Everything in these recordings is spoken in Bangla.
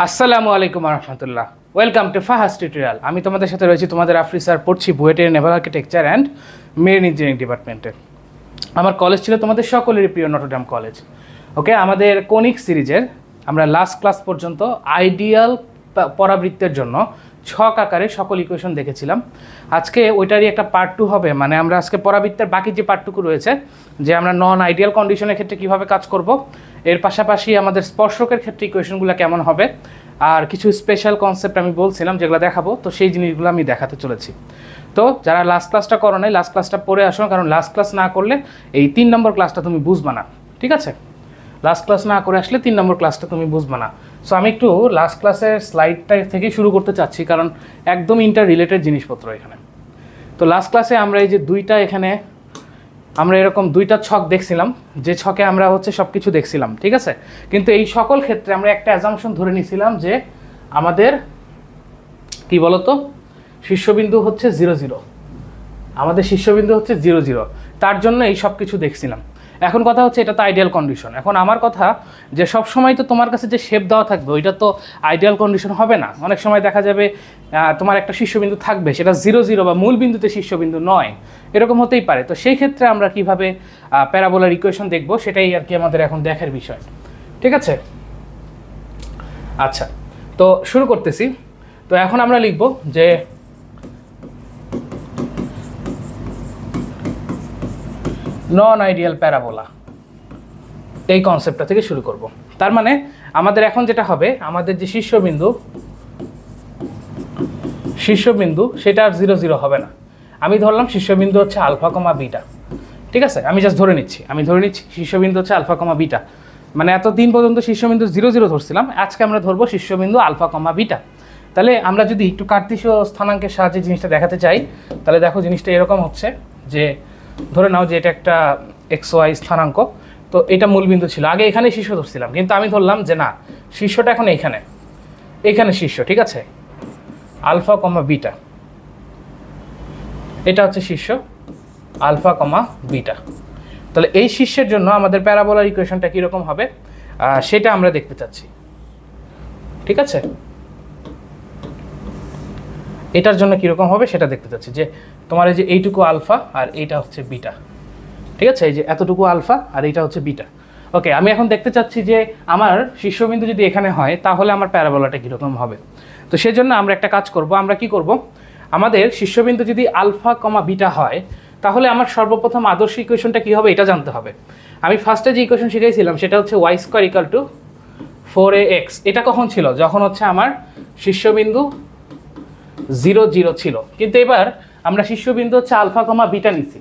আসসালামু আলাইকুম রহমতুল্লাহ। Welcome to Fahas tutorial. আমি তোমাদের সাথে রয়েছি তোমাদের আফরি স্যার, পড়ছি বুয়েটের naval architecture and marine engineering ডিপার্টমেন্টে। আমার কলেজ ছিল তোমাদের সকলেরই প্রিয় নটরডেম কলেজ। ওকে, আমাদের কোনিক সিরিজের আমরা লাস্ট ক্লাস পর্যন্ত আইডিয়াল পরাবৃত্তের জন্য ছক আকারে সকল ইকুয়েশন দেখেছিলাম। আজকে ওইটারই একটা পার্ট 2 হবে, মানে আমরা আজকে পরাবৃত্তের বাকি যে পার্টটুকু রয়েছে, যে আমরা নন আইডিয়াল কন্ডিশনের ক্ষেত্রে কীভাবে কাজ করব, এর পাশাপাশি আমাদের স্পর্শকের ক্ষেত্রে ইকুয়েশনগুলো কেমন হবে, আর কিছু স্পেশাল কনসেপ্ট আমি বলছিলাম যেগুলো দেখাবো, তো সেই জিনিসগুলো আমি দেখাতে চলেছি। তো যারা লাস্ট ক্লাসটা করো নাই, লাস্ট ক্লাসটা পড়ে আসো, কারণ লাস্ট ক্লাস না করলে এই 3 নম্বর ক্লাসটা তুমি বুঝবা না। ঠিক আছে, লাস্ট ক্লাস না করে আসলে 3 নম্বর ক্লাসটা তুমি বুঝবা না। সো আমি একটু লাস্ট ক্লাসের স্লাইডটা থেকেই শুরু করতে চাচ্ছি, কারণ একদম ইন্টার রিলেটেড জিনিসপত্র এখানে। তো লাস্ট ক্লাসে আমরা এই যে দুইটা এখানে আমরা এরকম দুইটা ছক দেখছিলাম, যে ছকে আমরা হচ্ছে সব কিছু দেখছিলাম। ঠিক আছে, কিন্তু এই সকল ক্ষেত্রে আমরা একটা অ্যাজাম্পশন ধরে নিয়েছিলাম যে আমাদের কি বলতো, শীর্ষবিন্দু হচ্ছে 0 0, আমাদের শীর্ষবিন্দু হচ্ছে 0 0, তার জন্য এই সব কিছু দেখছিলাম। এখন কথা হচ্ছে এটা তো আইডিয়াল কন্ডিশন। এখন আমার কথা যে সব সময় তো তোমার কাছে যে শেপ দেওয়া থাকবে ওইটা তো আইডিয়াল কন্ডিশন হবে না। অনেক সময় দেখা যাবে তোমার একটা শীর্ষবিন্দু থাকবে, সেটা 0 0 বা মূল বিন্দুতে শীর্ষবিন্দু নয়, এরকম হতেই পারে। তো সেই ক্ষেত্রে আমরা কিভাবে প্যারাবোলার ইকুয়েশন দেখব, সেটাই আর কি আমাদের এখন দেখার বিষয়। ঠিক আছে, আচ্ছা, তো শুরু করতেছি। তো এখন আমরা লিখব যে নন আইডিয়াল প্যারাবোলা, এই কনসেপ্টটা থেকে শুরু করব। তার মানে আমাদের এখন যেটা হবে, আমাদের যে শীর্ষবিন্দু সেটা আর 0 0 হবে না। আমি ধরলাম শীর্ষবিন্দু হচ্ছে আলফা কমা বিটা। ঠিক আছে, আমি জাস্ট ধরে নিচ্ছি শীর্ষবিন্দু হচ্ছে আলফা কমা বিটা। মানে এতদিন পর্যন্ত শীর্ষবিন্দু 0 0 ধরছিলাম, আজকে আমরা ধরবো শীর্ষবিন্দু আলফা কমা বিটা। তাহলে আমরা যদি একটু কার্তেশীয় স্থানাঙ্কের সাহায্যে জিনিসটা দেখাতে চাই, তাহলে দেখো জিনিসটা এরকম হচ্ছে যে ধরে নাও যে এটা একটা XY স্থানাঙ্ক। তো এটা মূলবিন্দু ছিল, আগে এখানে শীর্ষ ধরছিলাম, কিন্তু আমি ধরলাম যে না, শীর্ষটা এখন এখানে শীর্ষ। ঠিক আছে, আলফা কমা বিটা, এটা হচ্ছে শীর্ষ আলফা কমা বিটা। তাহলে এই শীর্ষের জন্য আমাদের প্যারাবোলার ইকুয়েশনটা কীরকম হবে সেটা আমরা দেখতে চাচ্ছি। ঠিক আছে, এটার জন্য কীরকম হবে সেটা দেখতে চাচ্ছি, যে তোমার এই যে এইটুকু আলফা আর এইটা হচ্ছে বিটা। ঠিক আছে, এই যে এতটুকু আলফা আর এইটা হচ্ছে বিটা। ওকে, আমি এখন দেখতে চাচ্ছি যে আমার শীর্ষবিন্দু যদি এখানে হয় তাহলে আমার প্যারাবোলাটা কীরকম হবে। তো সেজন্য আমরা একটা কাজ করব। আমরা কি করব, আমাদের শীর্ষবিন্দু যদি আলফা কমা বিটা হয় তাহলে আমার সর্বপ্রথম আদর্শ ইকুয়েশনটা কী হবে এটা জানতে হবে। আমি ফার্স্টে যে ইকুয়েশন শিখেছিলাম সেটা হচ্ছে y² = 4ax। এটা কখন ছিল, যখন হচ্ছে আমার শীর্ষবিন্দু 0 0 ছিল। কিন্তু এবার আমরা শীর্ষবিন্দু হচ্ছে আলফা কমা বিটা নিচ্ছি,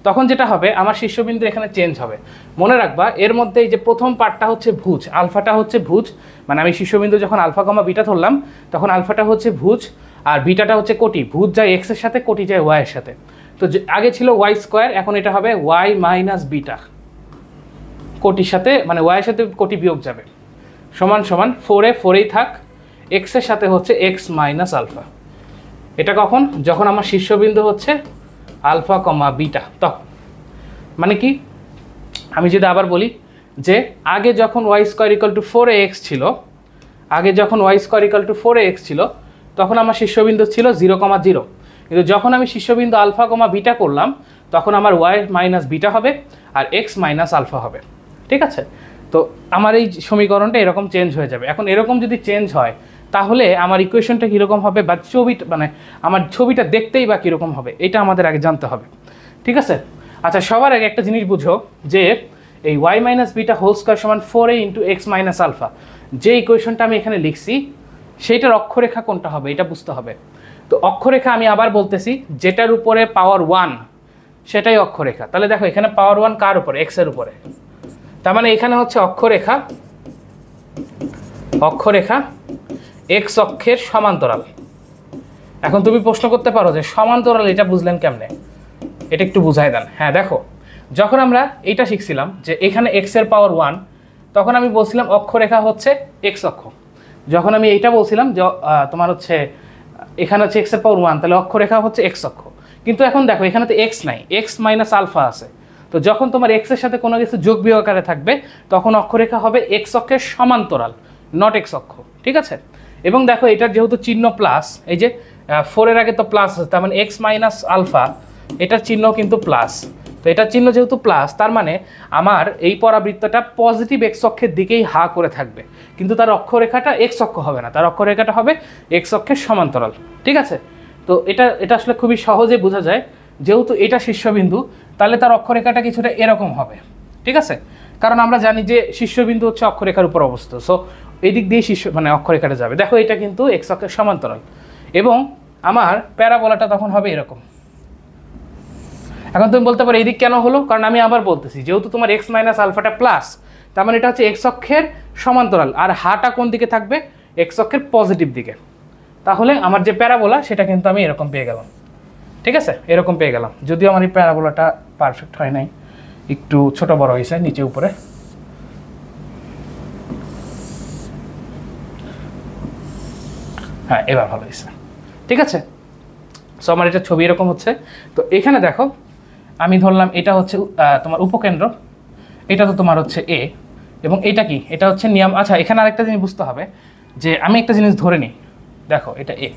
তখন যেটা হবে আমার শীর্ষবিন্দু এখানে চেঞ্জ হবে। মনে রাখবা এর মধ্যে এই যে প্রথম পার্টটা হচ্ছে ভুজ, আলফাটা হচ্ছে ভুজ, মানে আমি শীর্ষবিন্দু যখন আলফা কমা বিটা ধরলাম তখন আলফাটা হচ্ছে ভুজ আর বিটাটা হচ্ছে কোটি। ভুজ যায় x এর সাথে, কোটি যায় y এর সাথে। তো আগে ছিল y², এখন এটা হবে y - বিটা, কোটির সাথে মানে y এর সাথে কোটি বিয়োগ যাবে, সমান সমান 4 4এই থাক, x এর সাথে হচ্ছে x - আলফা। এটা কখন, যখন আমার শীর্ষবিন্দু হচ্ছে আলফা কমা বিটা। তখন মানে কি, আমি যদি আবার বলি যে আগে যখন y² = 4ax ছিল, তখন আমার শীর্ষবিন্দু ছিল 0 0। কিন্তু যখন আমি শীর্ষবিন্দু আলফা কমা বিটা করলাম তখন আমার y - বিটা হবে আর x - আলফা হবে। ঠিক আছে, তো আমার এই সমীকরণটা এরকম চেঞ্জ হয়ে যাবে। এখন এরকম যদি চেঞ্জ হয় তাহলে আমার ইকুয়েশনটা কীরকম হবে, বা ছবিটা মানে আমার ছবিটা দেখতেই বা কীরকম হবে, এটা আমাদের আগে জানতে হবে। ঠিক আছে, আচ্ছা, সবার আগে একটা জিনিস বুঝো যে এই y - বিটা হোল স্কয়ার সমান 4a × x - আলফা, যে ইকুয়েশনটা আমি এখানে লিখছি সেইটার অক্ষরেখা কোনটা হবে এটা বুঝতে হবে। তো অক্ষরেখা আমি আবার বলতেছি, যেটার উপরে পাওয়ার 1 সেটাই অক্ষরেখা। তাহলে দেখো এখানে পাওয়ার 1 কার উপরে, x এর উপরে, তার মানে এখানে হচ্ছে অক্ষরেখা x অক্ষের সমান্তরাল। এখন তুমি প্রশ্ন করতে পারো যে সমান্তরাল এটা বুঝলেন কেমনে, এটা একটু বুঝাই দেন। হ্যাঁ দেখো, যখন আমরা এইটা শিখছিলাম যে এখানে x এর পাওয়ার 1, তখন আমি বলছিলাম অক্ষরেখা হচ্ছে x অক্ষ। যখন আমি এইটা বলছিলাম যে তোমার হচ্ছে এখানে হচ্ছে x এর পাওয়ার 1, তাহলে অক্ষরেখা হচ্ছে x অক্ষ। কিন্তু এখন দেখো এখানে তো x নাই, x - আলফা আছে। তো যখন তোমার x এর সাথে কোনো কিছু যোগ বিয়োগ আকারে থাকবে তখন অক্ষরেখা হবে x অক্ষের সমান্তরাল, নট এক্স অক্ষ, ঠিক আছে। এবং দেখো এটার যেহেতু চিহ্ন প্লাস, এই যে 4 এর আগে তো প্লাস আছে, তার মানে এক্স মাইনাস আলফা, এটার চিহ্ন কিন্তু প্লাস। তো এটার চিহ্ন যেহেতু প্লাস, তার মানে আমার এই পরাবৃত্তটা পজিটিভ এক্স অক্ষের দিকেই হা করে থাকবে, কিন্তু তার অক্ষরেখাটা এক্স অক্ষ হবে না, তার অক্ষরেখাটা হবে এক্স অক্ষের সমান্তরাল, ঠিক আছে। তো এটা আসলে খুবই সহজে বোঝা যায়, যেহেতু এটা শীর্ষবিন্দু তাহলে তার অক্ষরেখাটা কিছুটা এরকম হবে, ঠিক আছে। কারণ আমরা জানি যে শীর্ষবিন্দু হচ্ছে অক্ষরেখার উপর অবস্থিত, সো এই দিক দিয়ে মানে অক্ষরেখাটা যাবে। দেখো এটা কিন্তু এক্স অক্ষের সমান্তরাল, এবং আমার প্যারাবোলাটা তখন হবে এরকম। এখন তুমি বলতে পারো এই দিক কেন হলো, কারণ আমি আবার বলতেছি যেহেতু তোমার এক্স মাইনাস আলফাটা প্লাস, তার মানে এটা হচ্ছে এক্স অক্ষের সমান্তরাল, আর হাটা কোন দিকে থাকবে, এক্স অক্ষের পজিটিভ দিকে। তাহলে আমার যে প্যারাবোলা সেটা কিন্তু আমি এরকম পেয়ে গেলাম, ঠিক আছে, এরকম পেয়ে গেলাম। যদিও আমার এই প্যারাবোলাটা পারফেক্ট হয় নাই, একটু ছোট বড় হয়েছে নিচে উপরে। হ্যাঁ, এবার ভালো হয়েছে, ঠিক আছে। সো আমার এটা ছবি এরকম হচ্ছে। তো এখানে দেখো আমি ধরলাম এটা হচ্ছে তোমার উপকেন্দ্র, এটা তো তোমার হচ্ছে এ, এবং এটা কি, এটা হচ্ছে নিয়ম। আচ্ছা, এখানে আরেকটা জিনিস বুঝতে হবে যে আমি একটা জিনিস ধরে নিই, দেখো এটা এ,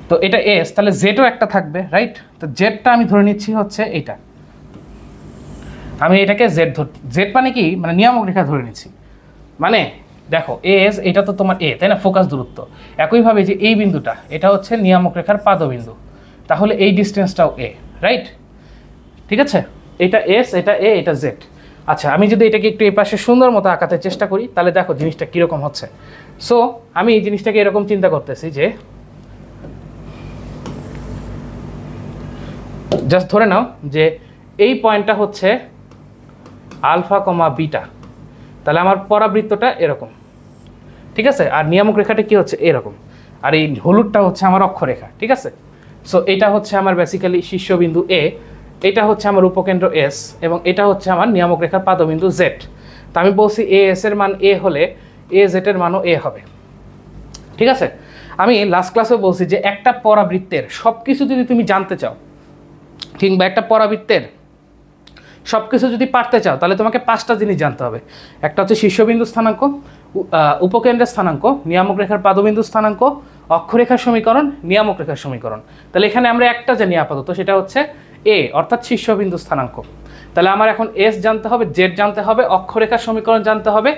তো এটা এস, তাহলে জেডও একটা থাকবে, রাইট। তো জেডটা আমি ধরে নিচ্ছি হচ্ছে এইটা, আমি এটাকে জেড জেড মানে কি, মানে নিয়ামক রেখা ধরে নিচ্ছি। মানে দেখো এস, এটা তো তোমার এ, তাই না, ফোকাস দূরত্ব। একইভাবে যে এই বিন্দুটা, এটা হচ্ছে নিয়ামক রেখার পাদবিন্দু, তাহলে এই ডিস্টেন্সটাও এ, রাইট, ঠিক আছে। এটা এস, এটা এ, এটা জেড। আচ্ছা, আমি যদি এটাকে একটু এই পাশে সুন্দর মতো আঁকাতে চেষ্টা করি, তাহলে দেখো জিনিসটা কীরকম হচ্ছে। সো আমি এই জিনিসটাকে এরকম চিন্তা করতেছি যে জাস্ট ধরে নাও যে এই পয়েন্টটা হচ্ছে আলফা কমা বিটা, তাহলে আমার পরাবৃত্তটা এরকম, ঠিক আছে। আর নিয়ামক রেখাটা কি হচ্ছে এরকম, আর এই হলুদটা হচ্ছে আমার অক্ষরেখা, ঠিক আছে। সো এটা হচ্ছে আমার বেসিক্যালি শীর্ষবিন্দু এ, এটা হচ্ছে আমার উপকেন্দ্র এস, এবং এটা হচ্ছে আমার নিয়ামক রেখার পাদবিন্দু জেড। তা আমি বলছি এ এস এর মান এ হলে এ জেড এর মানও এ হবে, ঠিক আছে। আমি লাস্ট ক্লাসে বলছি যে একটা পরাবৃত্তের সব কিছু যদি তুমি জানতে চাও, কিংবা একটা পরাবৃত্তের সব কিছু যদি পারতে চাও, তাহলে তোমাকে 5টা জিনিস জানতে হবে। একটা হচ্ছে শীর্ষবিন্দু স্থানাঙ্ক, উপকেন্দ্রের স্থানাঙ্ক, নিয়ামক রেখার পাদবিন্দু স্থানাঙ্ক, অক্ষরেখার সমীকরণ, নিয়ামক রেখার সমীকরণ। তাহলে এখানে আমরা একটা জানি আপাতত, সেটা হচ্ছে এ, অর্থাৎ শীর্ষবিন্দু স্থানাঙ্ক। তাহলে আমার এখন এস জানতে হবে, জেড জানতে হবে, অক্ষরেখার সমীকরণ জানতে হবে,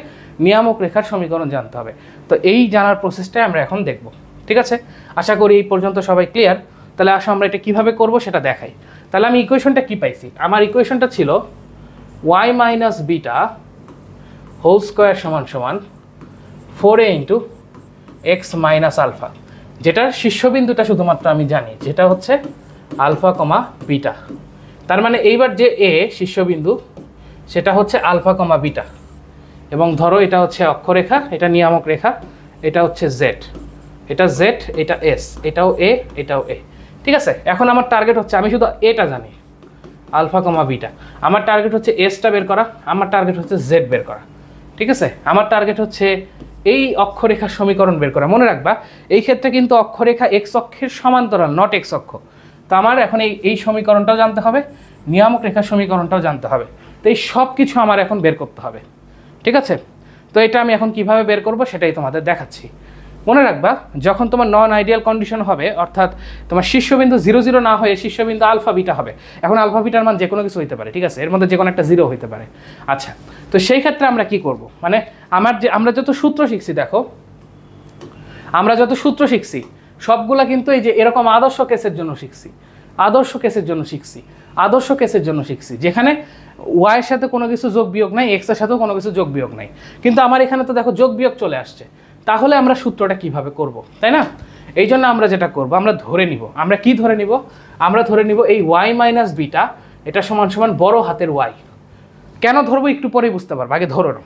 নিয়ামক রেখার সমীকরণ জানতে হবে। তো এই জানার প্রসেসটাই আমরা এখন দেখব, ঠিক আছে। আশা করি এই পর্যন্ত সবাই ক্লিয়ার। তাহলে আসো আমরা এটা কীভাবে করব সেটা দেখাই। তাহলে আমি ইকুয়েশনটা কী পাইছি, আমার ইকুয়েশনটা ছিল y minus beta whole square সমান সমান 4a into x minus alpha, যেটার শীর্ষবিন্দুটা শুধুমাত্র আমি জানি, যেটা হচ্ছে আলফা কমা বিটা। তার মানে এইবার যে এ শীর্ষবিন্দু, সেটা হচ্ছে আলফা কমা বিটা, এবং ধরো এটা হচ্ছে অক্ষরেখা, এটা নিয়ামক রেখা, এটা হচ্ছে জেড, এটা জেড, এটা এস, এটাও এ, এটাও এ, ঠিক আছে। এখন আমার টার্গেট হচ্ছে, আমি শুধু এটা জানি আলফা কমা বিটা, আমার টার্গেট হচ্ছে এসটা বের করা, আমার টার্গেট হচ্ছে জেড বের করা, ঠিক আছে। আমার টার্গেট হচ্ছে এই অক্ষরেখার সমীকরণ বের করা। মনে রাখবা এই ক্ষেত্রে কিন্তু অক্ষরেখা এক্স অক্ষের সমান্তরাল, নট এক্স অক্ষ। তো আমার এখন এই সমীকরণটাও জানতে হবে, নিয়ামক রেখার সমীকরণটাও জানতে হবে। তো এই সব কিছু আমার এখন বের করতে হবে, ঠিক আছে। তো এটা আমি এখন কিভাবে বের করব সেটাই তোমাদের দেখাচ্ছি। মনে রাখবা যখন তোমার নন আইডিয়াল কন্ডিশন হবে, অর্থাৎ তোমার শীর্ষবিন্দু 0 0 না হয়ে শীর্ষবিন্দু আলফা বিটা হবে। এখন আলফা বিটার মান যে কোনো কিছু হতে পারে, ঠিক আছে, এর মধ্যে যে কোনো একটা 0 হতে পারে। আচ্ছা, তো সেই ক্ষেত্রে আমরা কি করব, মানে আমরা যত সূত্র শিখছি, দেখো আমরা যত সূত্র শিখছি সবগুলা কিন্তু এই যে এরকম আদর্শ কেসের জন্য শিখছি, আদর্শ কেসের জন্য শিখছি, আদর্শ কেসের জন্য শিখছি, যেখানে ওয়াইয়ের সাথে কোনো কিছু যোগ বিয়োগ নাই, এক্স এর সাথেও কোনো কিছু যোগ বিয়োগ নাই। কিন্তু আমার এখানে তো দেখো যোগ বিয়োগ চলে আসছে, তাহলে আমরা সূত্রটা কিভাবে করব, তাই না। এই জন্য আমরা যেটা করব, আমরা ধরে নিব, আমরা কি ধরে নিব, আমরা ধরে নিব এই ওয়াই মাইনাস বিটা এটা সমান সমান বড় হাতের ওয়াই। কেন ধরবো একটু পরেই বুঝতে পারবো, আগে ধরো।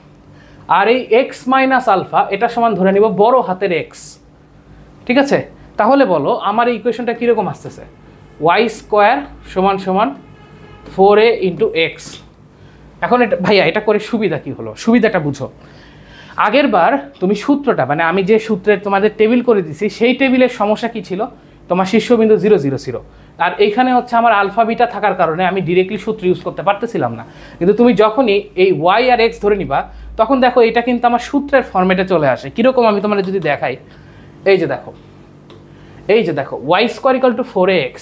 আর এই এক্স মাইনাস আলফা এটা সমান ধরে নিব বড় হাতের এক্স, ঠিক আছে। তাহলে বলো আমার এই ইকুয়েশনটা কীরকম আসতেছে, ওয়াই স্কোয়ার সমান সমান 4a ইন্টু এক্স। এখন এটা ভাইয়া এটা করে সুবিধা কি হলো, সুবিধাটা বুঝো। আগের বার তুমি সূত্রটা, মানে আমি যে সূত্রের তোমাদের টেবিল করে দিছি, সেই টেবিলের সমস্যা কি ছিল, তোমার শীর্ষবিন্দু 0 0 0, আর এইখানে হচ্ছে আমার আলফা বিটা থাকার কারণে আমি ডিরেক্টলি সূত্র ইউজ করতে পারতেছিলাম না। কিন্তু তুমি যখনই এই ওয়াই আর এক্স ধরে নিবা, তখন দেখো এটা কিন্তু আমার সূত্রের ফর্মেটে চলে আসে। কীরকম আমি তোমাদের যদি দেখাই, এই যে দেখো Y square equal to 4x,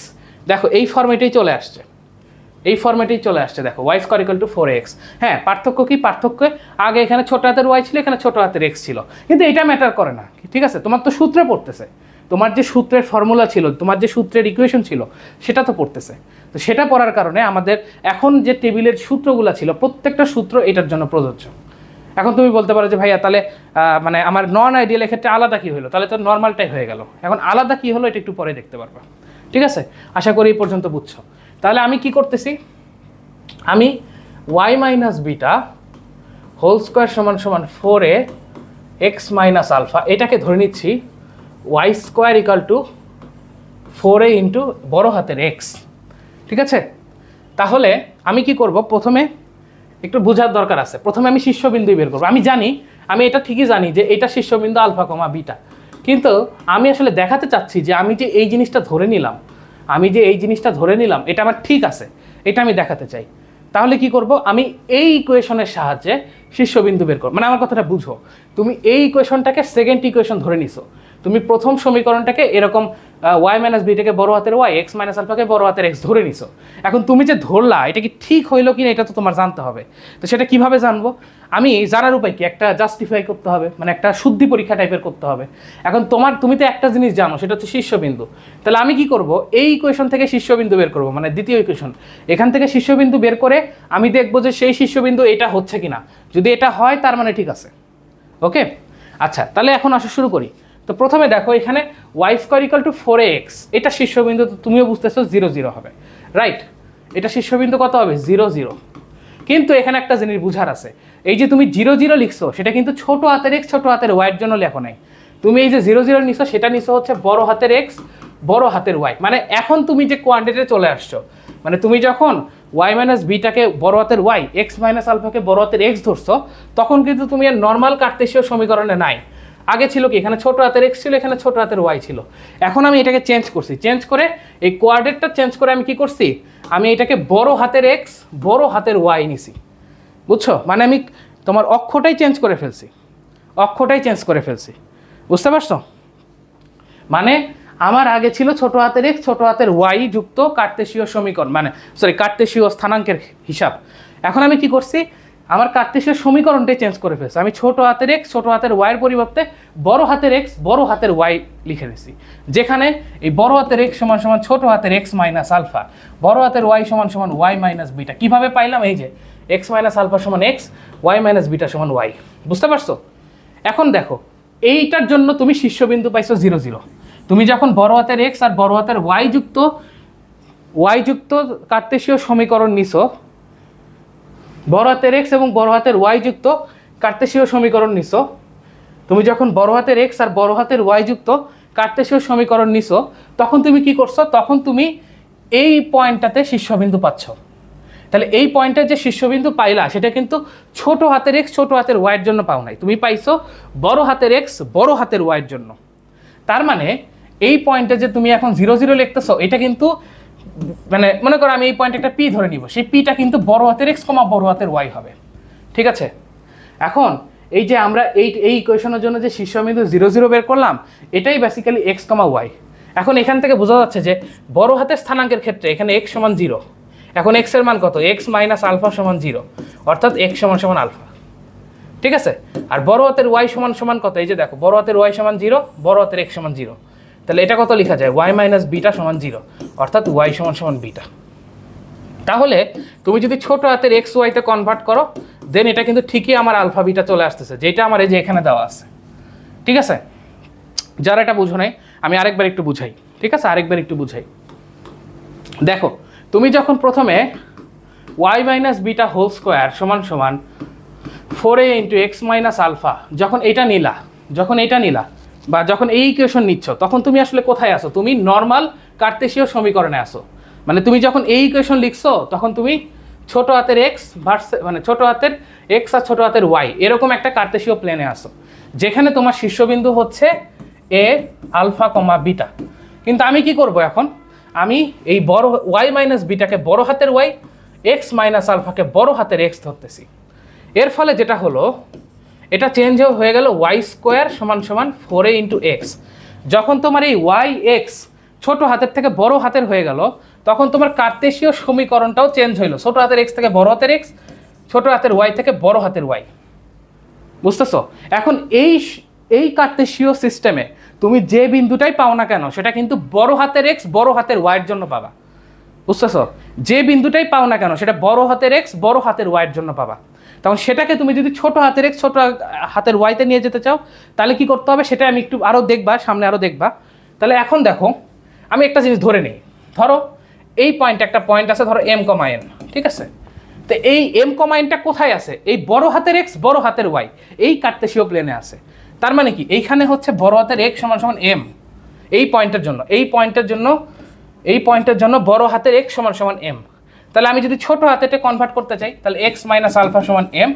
দেখো এই ফর্মেটেই চলে আসছে, দেখো Y square equal to 4x। হ্যাঁ, পার্থক্য কি? পার্থক্য আগে এখানে ছোট হাতের ওয়াই ছিল, এখানে ছোট হাতের এক্স ছিল, কিন্তু এটা ম্যাটার করে না, ঠিক আছে? তোমার তো সূত্রে পড়তেছে, তোমার যে সূত্রের ফর্মুলা ছিল, তোমার যে সূত্রের ইকুয়েশন ছিল সেটা তো পড়তেছে। তো সেটা পড়ার কারণে আমাদের এখন যে টেবিলের সূত্রগুলো ছিল প্রত্যেকটা সূত্র এটার জন্য প্রযোজ্য। এখন তুমি বলতে পারো যে ভাইয়া তাহলে মানে আমার নন আইডিয়াল ক্ষেত্রে আলাদা কী হলো? তাহলে তো নর্মালটাই হয়ে গেল। এখন আলাদা কী হলো এটা একটু পরে দেখতে পারবা, ঠিক আছে? আশা করি এই পর্যন্ত বুঝছো। তাহলে আমি কি করতেছি, আমি y minus beta whole square সমান সমান 4a এক্স মাইনাস আলফা, এটাকে ধরে নিচ্ছি y square equal to 4a into বড় হাতের এক্স, ঠিক আছে? তাহলে আমি কি করব, প্রথমে একটু বোঝার দরকার আছে। প্রথমে আমি শীর্ষবিন্দু বের করবো। আমি জানি, আমি এটা ঠিকই জানি যে এটা শীর্ষবিন্দু আলফা কমা বিটা, কিন্তু আমি আসলে দেখাতে চাচ্ছি যে আমি যে এই জিনিসটা ধরে নিলাম, এটা আমার ঠিক আছে, এটা আমি দেখাতে চাই। তাহলে কি করব, আমি এই ইকুয়েশনের সাহায্যে শীর্ষবিন্দু বের করব। মানে আমার কথাটা বুঝো, তুমি এই ইকুয়েশনটাকে সেকেন্ড ইকুয়েশন ধরে নিছো, তুমি প্রথম সমীকরণটাকে এরকম ওয়াই মাইনাস বিটাকে বড় হাতের ওয়াই, এক্স মাইনাস আলফাকে বড় হাতের এক্স ধরে নিছো। এখন তুমি যে ধরলা এটা কি ঠিক হইলো কিনা এটা তো তোমার জানতে হবে। তো সেটা কিভাবে জানবো? আমি জানার উপায় কি, একটা জাস্টিফাই করতে হবে, মানে একটা শুদ্ধি পরীক্ষা টাইপের করতে হবে। এখন তুমি তো একটা জিনিস জানো, সেটা হচ্ছে শীর্ষবিন্দু। তাহলে আমি কি করব, এই ইকুয়েশন থেকে শীর্ষবিন্দু বের করব, মানে দ্বিতীয় ইকুয়েশন, এখান থেকে শীর্ষবিন্দু বের করে আমি দেখবো যে সেই শীর্ষবিন্দু এটা হচ্ছে কিনা। যদি এটা হয় তার মানে ঠিক আছে, ওকে? আচ্ছা, তাহলে এখন আসা শুরু করি। তো প্রথমে দেখো এখানে Y square equal to 4x, এটা শীর্ষবিন্দু, তুমিও বুঝতেছো 0 0 হবে, রাইট? এটা শীর্ষবিন্দু কত হবে? 0 0। কিন্তু এখানে একটা জিনিস বুঝার আছে, এই যে তুমি 0 0 লিখছো সেটা কিন্তু ছোট হাতের x ছোট হাতের y এর জন্য লেখো নাই। তুমি এই যে 0 0 নিছো সেটা নিছো হচ্ছে বড় হাতের x বড় হাতের y। মানে এখন তুমি যে কোয়ান্টিটিতে চলে আসছো, মানে তুমি যখন y মাইনাস বিটাকে বড় হাতের y, এক্স মাইনাস আলফাকে বড় হাতের x ধরছো, তখন কিন্তু তুমি আর নর্মাল কার্টেসীয় সমীকরণে নাই। আগে ছিল কি, এখানে ছোট হাতের x ছিল, এখানে ছোট হাতের y ছিল। এখন আমি এটাকে চেঞ্জ করছি, চেঞ্জ করে এই কোয়ার্ডিনেটটা চেঞ্জ করে আমি কি করছি, আমি এটাকে বড় হাতের x বড় হাতের y নিছি, বুঝছো? মানে আমি তোমার অক্ষটাই চেঞ্জ করে ফেলছি, বুঝতে পারছো? মানে আমার আগে ছিল ছোট হাতের x ছোট হাতের y যুক্ত কার্টেসীয় সমীকরণ, মানে কার্টেসীয় স্থানাঙ্কের হিসাব। এখন আমি কি করছি, আমার কার্টেসীয় সমীকরণটাই চেঞ্জ করে ফেলছি। আমি ছোট হাতের x ছোট হাতের y এর পরিবর্তে বড় হাতের x বড় হাতের y লিখে নিছি, যেখানে এই বড় হাতের x সমান সমান ছোট হাতের x মাইনাস আলফা, বড় হাতের y সমান সমান y মাইনাস বিটা। কিভাবে পাইলাম? এই যে x মাইনাস আলফা সমান x, y মাইনাস বিটা সমান y, বুঝতে পারছো? এখন দেখো এইটার জন্য তুমি শীর্ষবিন্দু পাইছো 0 0। তুমি যখন বড় হাতের x আর বড় হাতের y যুক্ত কার্টেসীয় সমীকরণ নিছো, বড় হাতের x এবং বড় হাতের y যুক্ত কার্টেসীয় সমীকরণ নিছো, তুমি যখন বড় হাতের x আর বড় হাতের y যুক্ত কার্টেসীয় সমীকরণ নিছো, তখন তুমি কি করছো, তখন তুমি এই পয়েন্টটাতে শীর্ষবিন্দু পাচ্ছ। তাহলে এই পয়েন্টে যে শীর্ষবিন্দু পাইলা সেটা কিন্তু ছোট হাতের x ছোট হাতের y এর জন্য পাও নাই, তুমি পাইছো বড় হাতের x বড় হাতের y এর জন্য। তার মানে এই পয়েন্টে যে তুমি এখন 0 0 লিখতেছো, এটা কিন্তু মানে মনে করো আমি এই পয়েন্টে একটা পি ধরে নিব, সেই পিটা কিন্তু বড় হাতের x কমা বড় হাতের y হবে, ঠিক আছে? এখন এই যে আমরা এই ইকুয়েশনের জন্য যে শীর্ষবিন্দু 0 0 বের করলাম, এটাই বেসিক্যালি x কমা y। এখন এখান থেকে বোঝা যাচ্ছে যে বড় হাতের স্থানাঙ্কের ক্ষেত্রে এখানে x সমান 0, এখন x এর মান কত? x মাইনাস আলফা সমান 0, অর্থাৎ x সমান সমান আলফা, ঠিক আছে? আর বড় হাতের y সমান সমান কত? এই যে দেখো বড় হাতের y সমান 0, বড় হাতের x সমান 0। তাহলে এটা কত লেখা যায়? y মাইনাস বিটা সমান 0, অর্থাৎ y সমান সমান বিটা। তাহলে তুমি যদি ছোট হাতের x y তে কনভার্ট করো, দেন এটা কিন্তু ঠিকই আমার আলফা বিটা চলে আসতেছে, যেটা আমার এই যে এখানে দেওয়া আছে, ঠিক আছে? যারা এটা বুঝো নাই আমি আরেকবার একটু বুঝাই, ঠিক আছে? আরেকবার একটু বুঝাই। দেখো তুমি যখন প্রথমে y minus beta whole square সমান সমান 4a into x minus alpha, যখন এটা নিলা বা যখন এই ইকুয়েশন নিচ্ছ, তখন তুমি আসলে কোথায় আসো? তুমি নর্মাল কার্টেসীয় সমীকরণে আসো। মানে তুমি যখন এই ইকুয়েশন লিখছো, তখন তুমি ছোট হাতের x মানে ছোট হাতের x আর ছোট হাতের y এরকম একটা কার্টেসীয় প্লেনে আসো, যেখানে তোমার শীর্ষবিন্দু হচ্ছে a আলফা কমা বিটা। কিন্তু আমি কি করব এখন, আমি এই বড় y মাইনাস বিটাকে বড় হাতের y, x মাইনাস আলফাকে বড় হাতের x ধরতেছি। এর ফলে যেটা হলো, এটা চেঞ্জ হয়ে গেল ওয়াই স্কোয়ার সমান সমান 4a ইন্টু এক্স। যখন তোমার এই ওয়াই এক্স ছোট হাতের থেকে বড় হাতের হয়ে গেল, তখন তোমার কার্তেশীয় সমীকরণটাও চেঞ্জ হইলো, ছোট হাতের এক্স থেকে বড় হাতের এক্স, ছোট হাতের ওয়াই থেকে বড় হাতের ওয়াই। বুঝতেছো? এখন এই কার্তেশীয় সিস্টেমে তুমি যে বিন্দুটাই পাও না কেন সেটা কিন্তু বড় হাতের এক্স বড় হাতের ওয়াইয়ের জন্য পাবা। বুঝতেছো? যে বিন্দুটাই পাও না কেন সেটা বড় হাতের এক্স বড় হাতের ওয়াইয়ের জন্য পাবা। তখন সেটাকে তুমি যদি ছোট হাতের এক্স ছোট হাতের ওয়াইতে নিয়ে যেতে চাও, তাহলে কি করতে হবে সেটা আমি একটু আরও দেখবা, সামনে আরও দেখবা। তাহলে এখন দেখো, আমি একটা জিনিস ধরে নিই, ধরো এই পয়েন্ট, একটা পয়েন্ট আছে ধরো এম কমা এন, ঠিক আছে? তো এই এম কমা এনটা কোথায় আছে? এই বড় হাতের এক্স বড় হাতের ওয়াই এই কার্তেশীয় প্লেনে আছে। তার মানে কি, এইখানে হচ্ছে বড় হাতের এক্স সমান সমান এম, এই পয়েন্টের জন্য, এই পয়েন্টের জন্য বড় হাতের এক্স সমান সমান এম। তাহলে আমি যদি ছোট হাতেটা কনভার্ট করতে চাই, তাহলে এক্স মাইনাস আলফা সমান এম,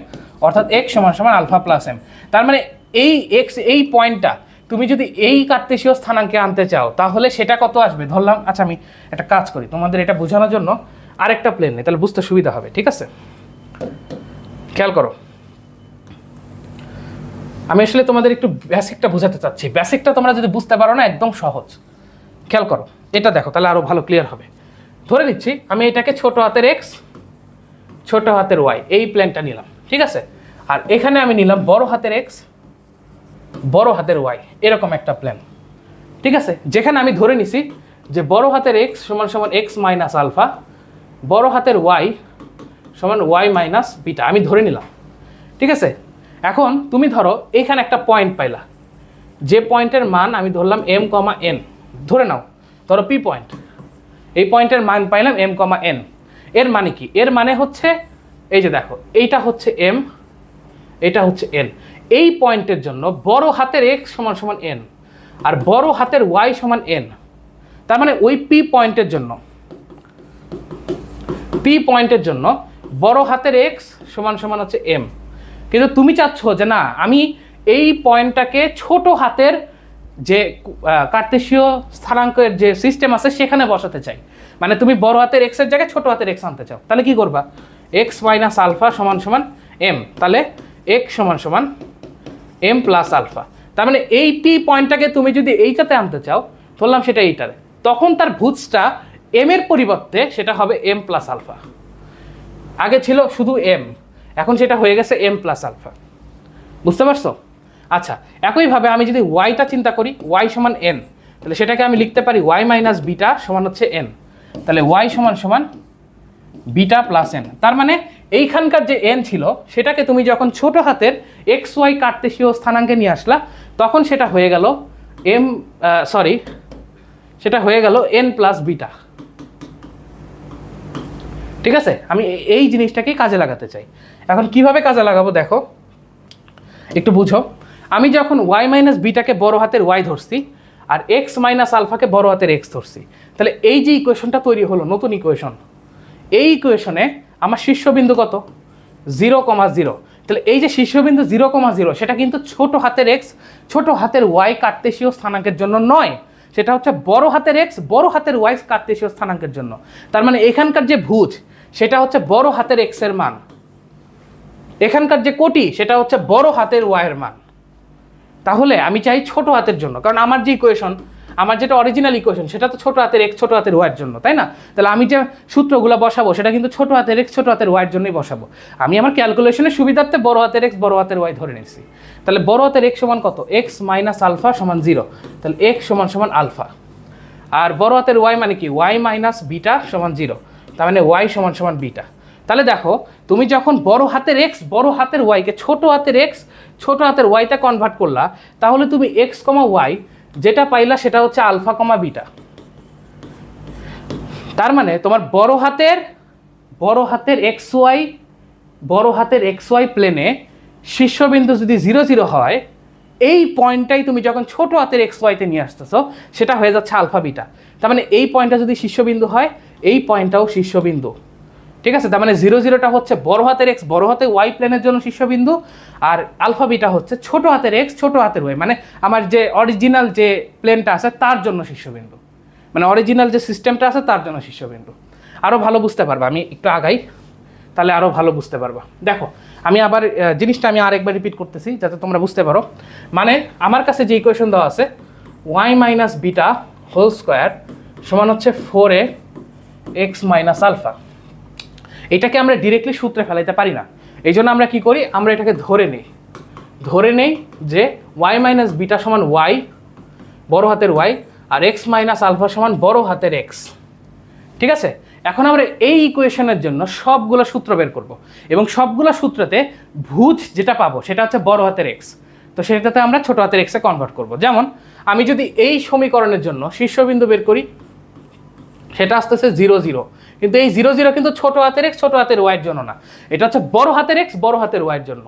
অর্থাৎ এক্স সমান সমান আলফা প্লাস এম। তার মানে এই এক্স, এই পয়েন্টটা তুমি যদি এই কার্তেশীয় স্থানাঙ্কে আনতে চাও, তাহলে সেটা কত আসবে ধরলাম। আচ্ছা, আমি একটা কাজ করি তোমাদের এটা বোঝানোর জন্য, আরেকটা প্লেন নেই, তাহলে বুঝতে সুবিধা হবে, ঠিক আছে? খেয়াল করো, আমি আসলে তোমাদের একটু বেসিকটা বোঝাতে চাচ্ছি। বেসিকটা তোমরা যদি বুঝতে পারো না, একদম সহজ। খেয়াল করো, এটা দেখো, তাহলে আরো ভালো ক্লিয়ার হবে। ধরে নিচ্ছি আমি এটাকে ছোট হাতের এক্স ছোট হাতের ওয়াই এই প্লেনটা নিলাম, ঠিক আছে? আর এখানে আমি নিলাম বড় হাতের এক্স বড় হাতের ওয়াই, এরকম একটা প্লেন, ঠিক আছে? যেখানে আমি ধরে নিছি যে বড় হাতের এক্স সমান সমান এক্স মাইনাস আলফা, বড় হাতের ওয়াই সমান ওয়াই মাইনাস বিটা, আমি ধরে নিলাম, ঠিক আছে? এখন তুমি ধরো এইখানে একটা পয়েন্ট পাইলা, যে পয়েন্টের মান আমি ধরলাম এম কমা এন, ধরে নাও, ধরো পি পয়েন্ট, এই পয়েন্টের মান পাইলাম এম কমা এন। এর মানে কি? এর মানে হচ্ছে এই যে দেখো, এইটা হচ্ছে এম, এটা হচ্ছে এন। এই পয়েন্টের জন্য বড় হাতের এক্স সমান সমান এন আর বড় হাতের ওয়াই সমান এন। তার মানে ওই পি পয়েন্টের জন্য বড় হাতের এক্স সমান সমান হচ্ছে এম। কিন্তু তুমি চাচ্ছ যে না, আমি এই পয়েন্টটাকে ছোট হাতের যে কার্তেশীয় স্থানাঙ্কের যে সিস্টেম আছে সেখানে বসাতে চাই, মানে তুমি বড় হাতের এক্স এর জায়গায় ছোট হাতের এক্স আনতে চাও। তাহলে কি করবা? এক্স মাইনাস আলফা সমান সমান এম, তাহলে এক্স সমান সমান এম প্লাস আলফা। তার মানে এই পি পয়েন্টটাকে তুমি যদি এইটাতে আনতে চাও, ধরলাম সেটা এইটারে, তখন তার ভুজটা এম এর পরিবর্তে সেটা হবে এম প্লাস আলফা। আগে ছিল শুধু এম, এখন সেটা হয়ে গেছে এম প্লাস আলফা। বুঝতে পারছো? আচ্ছা, একইভাবে আমি যদি ওয়াইটা চিন্তা করি, ওয়াই সমান এন, তাহলে সেটাকে আমি লিখতে পারি ওয়াই মাইনাস বিটা সমান হচ্ছে এন, তাহলে ওয়াই সমান সমান বিটা প্লাস এন। তার মানে এইখানকার যে এন ছিল সেটাকে তুমি যখন ছোট হাতের এক্স ওয়াই কার্তেশীয় স্থানাঙ্কে নিয়ে আসলা, তখন সেটা হয়ে গেল সেটা হয়ে গেল এন প্লাস বিটা। ঠিক আছে? আমি এই জিনিসটাকেই কাজে লাগাতে চাই। এখন কিভাবে কাজে লাগাবো দেখো, একটু বুঝো। আমি যখন ওয়াই মাইনাস বিটাকে বড় হাতের ওয়াই ধরছি আর এক্স মাইনাস আলফাকে বড় হাতের এক্স ধরছি, তাহলে এই যে ইকুয়েশনটা তৈরি হলো, নতুন ইকুয়েশন, এই ইকুয়েশনে আমার শীর্ষবিন্দু কত? 0,0। তাহলে এই যে শীর্ষবিন্দু 0,0 সেটা কিন্তু ছোট হাতের এক্স ছোট হাতের ওয়াই কার্তেশীয় স্থানাঙ্কের জন্য নয়, সেটা হচ্ছে বড় হাতের এক্স বড় হাতের ওয়াই কার্তেশীয় স্থানাঙ্কের জন্য। তার মানে এখানকার যে ভুজ সেটা হচ্ছে বড় হাতের এক্স এর মান, এখানকার যে কোটি সেটা হচ্ছে বড় হাতের ওয়াই এর মান। তাহলে আমি চাই ছোট হাতের জন্য, কারণ আমার যে ইকুয়েশন, আমার যেটা অরিজিনাল ইকুয়েশন সেটা তো ছোট হাতের এক্স ছোট হাতের ওয়াইয়ের জন্য, তাই না? তাহলে আমি যে সূত্রগুলো বসাবো সেটা কিন্তু ছোট হাতের এক্স ছোট হাতের ওয়াইয়ের জন্যই বসাবো। আমি আমার ক্যালকুলেশনের সুবিধার্থে বড় হাতের এক্স বড় হাতের ওয়াই ধরে নিচ্ছি। তাহলে বড় হাতের এক্স সমান কত? এক্স মাইনাস আলফা সমান 0, তাহলে এক্স সমান সমান আলফা। আর বড় হাতের ওয়াই মানে কি? ওয়াই মাইনাস বিটা সমান 0, তার মানে ওয়াই সমান সমান বিটা। তাহলে দেখো, তুমি যখন বড় হাতের এক্স বড় হাতের ওয়াইকে ছোট হাতের এক্স ছোট হাতের ওয়াইতে কনভার্ট করলা, তাহলে তুমি এক্স কমা ওয়াই যেটা পাইলা সেটা হচ্ছে আলফা কমা বিটা। তার মানে তোমার বড় হাতের এক্স ওয়াই প্লেনে শীর্ষবিন্দু যদি 0,0 হয়, এই পয়েন্টটাই তুমি যখন ছোট হাতের এক্স ওয়াইতে নিয়ে আসতেছো সেটা হয়ে যাচ্ছে আলফা বিটা। তার মানে এই পয়েন্টটা যদি শীর্ষবিন্দু হয়, এই পয়েন্টটাও শীর্ষবিন্দু। ঠিক আছে? তার মানে 0,0টা হচ্ছে বড় হাতের এক্স বড় হাতের ওয়াই প্লেনের জন্য শীর্ষবিন্দু, আর আলফা বিটা হচ্ছে ছোট হাতের এক্স ছোট হাতের ওয়াই, মানে আমার যে অরিজিনাল যে প্লেনটা আছে তার জন্য শীর্ষবিন্দু, মানে অরিজিনাল যে সিস্টেমটা আছে তার জন্য শীর্ষবিন্দু। আরও ভালো বুঝতে পারবে, আমি একটু আগাই। তাহলে আরও ভালো বুঝতে পারবা। দেখো আমি আবার জিনিসটা আমি আরেকবার রিপিট করতেছি যাতে তোমরা বুঝতে পারো। মানে আমার কাছে যে ইকুয়েশন দেওয়া আছে y minus beta whole square সমান হচ্ছে 4ax মাইনাস আলফা, এটাকে আমরা ডিরেক্টলি সূত্রে ফেলাইতে পারি না। এই জন্য আমরা কি করি, আমরা এটাকে ধরে নেই যে y মাইনাস বিটা সমান y বড় হাতের y আর x মাইনাস আলফা সমান বড় হাতের x। ঠিক আছে, এখন আমরা এই ইকুয়েশনের জন্য সবগুলো সূত্র বের করব এবং সবগুলো সূত্রতে ভুজ যেটা পাবো সেটা হচ্ছে বড় হাতের x, তো সেটাতে আমরা ছোট হাতের x এ কনভার্ট করব। যেমন আমি যদি এই সমীকরণের জন্য শীর্ষবিন্দু বের করি সেটা আসতেছে 0 0, কিন্তু এই 0 0 কিন্তু ছোট হাতের x ছোট হাতের y এর জন্য না, এটা হচ্ছে বড় হাতের x বড় হাতের y এর জন্য,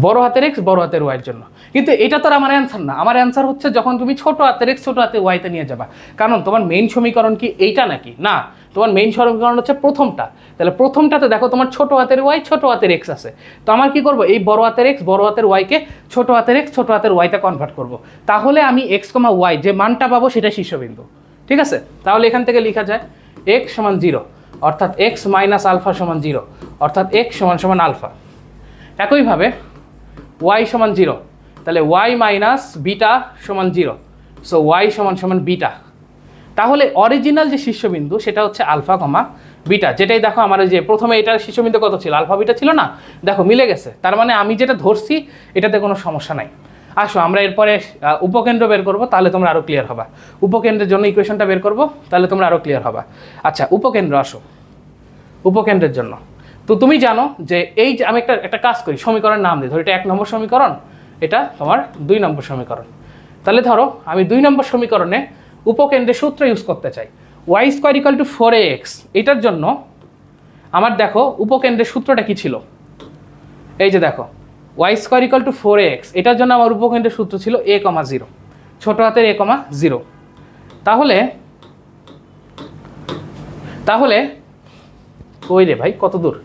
বড় হাতের x বড় হাতের y এর জন্য। কিন্তু এটা তো আমার অ্যান্সার না, আমার অ্যান্সার হচ্ছে যখন তুমি ছোট হাতের x ছোট হাতের y তে নিয়ে যাবা। কারণ তোমার মেইন সমীকরণ কি এইটা নাকি? না, তোমার মেইন সমীকরণ হচ্ছে প্রথমটা। তাহলে প্রথমটাতে দেখো তোমার ছোট হাতের y ছোট হাতের x আছে, তো আমার কি করব, এই বড় হাতের x বড় হাতের y কে ছোট হাতের x ছোট হাতের y তে কনভার্ট করব। তাহলে আমি x, y যে মানটা পাবো সেটা শীর্ষবিন্দু। ঠিক আছে, তাহলে এখান থেকে লেখা যায় x সমান 0 অর্থাৎ x মাইনাস আলফা সমান 0 অর্থাৎ x সমান সমান আলফা। একইভাবে y সমান 0, তাহলে y মাইনাস বিটা সমান 0, সো y সমান সমান বিটা। তাহলে অরিজিনাল যে শীর্ষবিন্দু সেটা হচ্ছে আলফা কমা বিটা, যেটাই দেখো আমার যে প্রথমে এটার শীর্ষবিন্দু কত ছিল, আলফা বিটা ছিল না, দেখো মিলে গেছে। তার মানে আমি যেটা ধরছি এটাতে কোনো সমস্যা নাই। আসো আমরা এরপরে উপকেন্দ্র বের করব, তাহলে তোমরা আরও ক্লিয়ার হবা। উপকেন্দ্রের জন্য ইকুয়েশনটা বের করব, তাহলে তোমরা আরও ক্লিয়ার হবা। আচ্ছা উপকেন্দ্র, আসো উপকেন্দ্রের জন্য। তো তুমি জানো যে এই যে আমি একটা কাজ করি, সমীকরণের নাম দিই, ধরো এটা 1 নম্বর সমীকরণ, এটা তোমার 2 নম্বর সমীকরণ। তাহলে ধরো আমি 2 নম্বর সমীকরণে উপকেন্দ্রের সূত্র ইউজ করতে চাই, y square equal two 4ax। এটার জন্য আমার দেখো উপকেন্দ্রের সূত্রটা কি ছিল, এই যে দেখো y square equal two 4ax, এটার জন্য আমার উপকেন্দ্রের সূত্র ছিল a, 0 ছোট হাতের a, 0। তাহলে ওই রে ভাই কত দূর,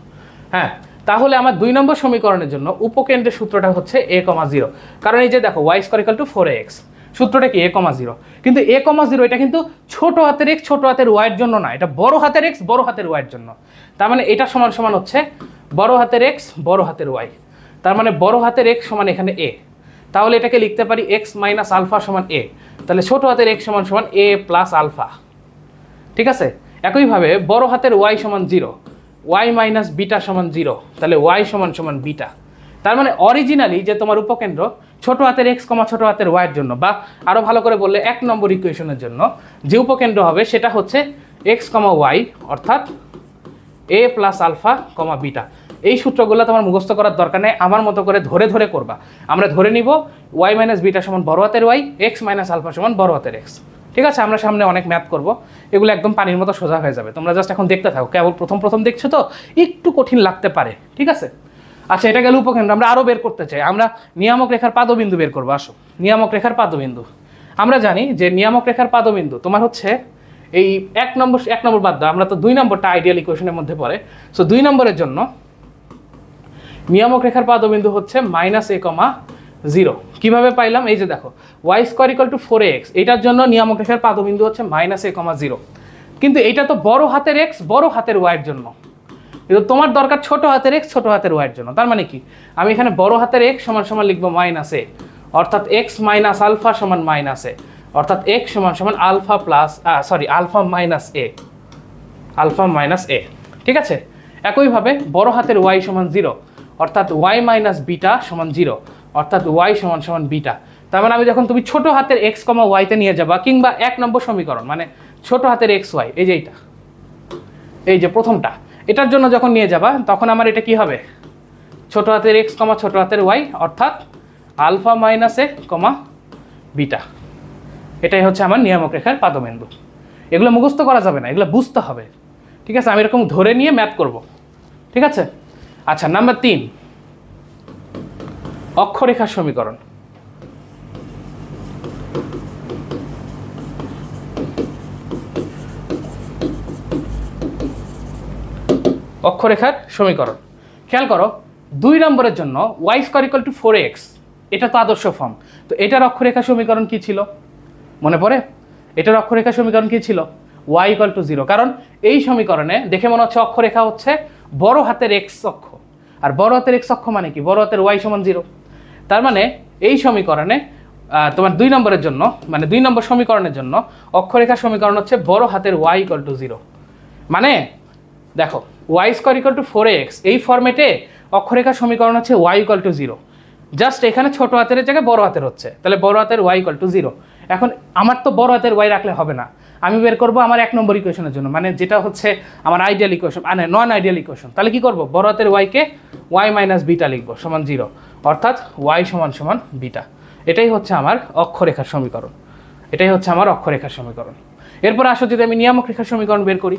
হ্যাঁ, তাহলে আমার 2 নম্বর সমীকরণের জন্য উপকেন্দ্রের সূত্রটা হচ্ছে a, 0, কারণ এই যে দেখো y square equal two 4ax, সূত্রটা কি a, 0, কিন্তু a, 0 এটা কিন্তু ছোট হাতের x ছোট হাতের y এর জন্য না, এটা বড় হাতের x বড় হাতের y এর জন্য। তার মানে এটা সমান সমান হচ্ছে বড় হাতের x বড় হাতের y, তার মানে বড় হাতের x সমান এখানে a, তাহলে এটাকে লিখতে পারি x মাইনাস আলফা সমান a, তাহলে ছোট হাতের x সমান সমান a প্লাস আলফা। ঠিক আছে, একইভাবে বড় হাতের y সমান 0, y মাইনাস বিটা সমান 0, তাহলে y সমান সমান বিটা। তার মানে অরিজিনালি যে তোমার উপকেন্দ্র ছোট হাতের x, ছোট হাতের y এর জন্য, বা আরও ভালো করে বললে 1 নম্বর ইকুয়েশনের জন্য যে উপকেন্দ্র হবে সেটা হচ্ছে x, y অর্থাৎ a plus alpha comma beta. এই সূত্রগুলো তোমার মুখস্থ করার দরকার নেই, আমার মতো করে ধরে ধরে করবা। আমরা ধরে নিব y মাইনাস বিটা সমান বড় হাতের y, x মাইনাস আলফা সমান বড় হাতের x। ঠিক আছে, আমরা সামনে অনেক ম্যাথ করব, এগুলো একদম পানির মতো সোজা হয়ে যাবে, তোমরা জাস্ট এখন দেখতে থাকো। কেবল প্রথম দেখছো তো একটু কঠিন লাগতে পারে। ঠিক আছে, আচ্ছা এটা গেল উপকেন্দ্র। আমরা আরও বের করতে চাই, আমরা নিয়ামক রেখার পাদবিন্দু বের করবো। আসো নিয়ামক রেখার পাদবিন্দু, আমরা জানি যে নিয়ামক রেখার পাদবিন্দু তোমার হচ্ছে এই 1 নম্বর বাদ দাও, আমরা তো 2 নম্বরটা আইডিয়াল ইকুয়েশনের মধ্যে পড়ে। সো 2 নম্বরের জন্য নিয়ামক রেখার পাদবিন্দু হচ্ছে -a, 0। কিভাবে পাইলাম, এই যে দেখো y square equal two 4ax, এটার জন্য নিয়ামক রেখার পাদবিন্দু হচ্ছে -a, 0, কিন্তু এটা তো বড় হাতের x বড় হাতের y এর জন্য, কিন্তু তোমার দরকার ছোট হাতের x ছোট হাতের y এর জন্য। তার মানে কি, আমি এখানে বড় হাতের x সমান সমান লিখবো -a, অর্থাৎ x মাইনাস আলফা সমান -a, অর্থাৎ x সমান সমান আলফা প্লাস আলফা মাইনাস a। ঠিক আছে, একইভাবে বড় হাতের y সমান 0, অর্থাৎ y মাইনাস বিটা সমান 0, অর্থাৎ y সমান সমান বিটা। তার মানে আমি যখন তুমি ছোট হাতের x, y তে নিয়ে যাবা, কিংবা 1 নম্বর সমীকরণ মানে ছোট হাতের x, y, এই যে এইটা, এই যে প্রথমটা, এটার জন্য যখন নিয়ে যাবা তখন আমার এটা কি হবে, ছোট হাতের x, ছোট হাতের y, অর্থাৎ আলফা মাইনাস a, বিটা। এটাই হচ্ছে আমার নিয়ামক রেখার পাদবিন্দু। এগুলো মুখস্থ করা যাবে না, এগুলো বুঝতে হবে। ঠিক আছে, আমি এরকম ধরে নিয়ে ম্যাথ করব। ঠিক আছে, আচ্ছা নাম্বার 3, অক্ষরেখার সমীকরণ। অক্ষরেখার সমীকরণ খেয়াল করো, 2 নম্বরের জন্য y square equal two 4ax, এটা তো আদর্শ ফর্ম। তো এটার অক্ষরেখার সমীকরণ কি ছিল মনে পড়ে? এটার অক্ষরেখার সমীকরণ কি ছিল? ওয়াই ইকুয়াল টু 0, কারণ এই সমীকরণে দেখে মনে হচ্ছে অক্ষরেখা হচ্ছে বড় হাতের এক্স অক্ষ, আর বড় হাতের এক্স অক্ষ মানে কি, বড় হাতের ওয়াই সমান 0। তার মানে এই সমীকরণে তোমার 2 নম্বরের জন্য, মানে 2 নম্বর সমীকরণের জন্য অক্ষরেখা সমীকরণ হচ্ছে বড় হাতের ওয়াই ইকুয়াল টু 0। মানে দেখো Y square equal to 4x, এই ফরম্যাটে অক্ষরেখা সমীকরণ হচ্ছে ওয়াই ইকুয়াল টু 0। জাস্ট এখানে ছোট হাতের জায়গায় বড় হাতের হচ্ছে, তাহলে বড় হাতের ওয়াই ইকুয়াল টু 0। এখন আমার তো বড় হাতের ওয়াই রাখলে হবে না, আমি বের করবো আমার 1 নম্বর ইকুয়েশনের জন্য, মানে যেটা হচ্ছে আমার আইডিয়াল ইকুয়েশন, মানে নন আইডিয়াল ইকুয়েশন। তাহলে কি করব, বড় হাতের ওয়াইকে ওয়াই মাইনাস বিটা লিখবো সমান 0, অর্থাৎ ওয়াই সমান সমান বিটা। এটাই হচ্ছে আমার অক্ষরেখার সমীকরণ, এটাই হচ্ছে আমার অক্ষরেখার সমীকরণ। এরপর আসো যদি আমি নিয়ামক রেখার সমীকরণ বের করি।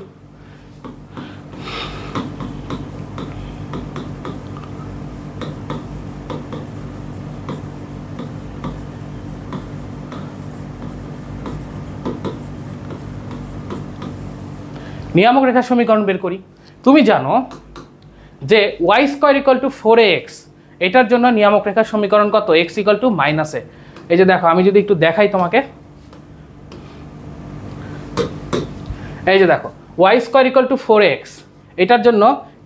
নিয়ামক রেখার সমীকরণ বের করি। তুমি জানো যে Y square equal to 4x, এটার জন্য নিয়ামক রেখার সমীকরণ কত, x ইকুয়াল টু -a। এই যে দেখো আমি যদি একটু দেখাই তোমাকে, এই যে দেখো Y square equal to 4x, এটার জন্য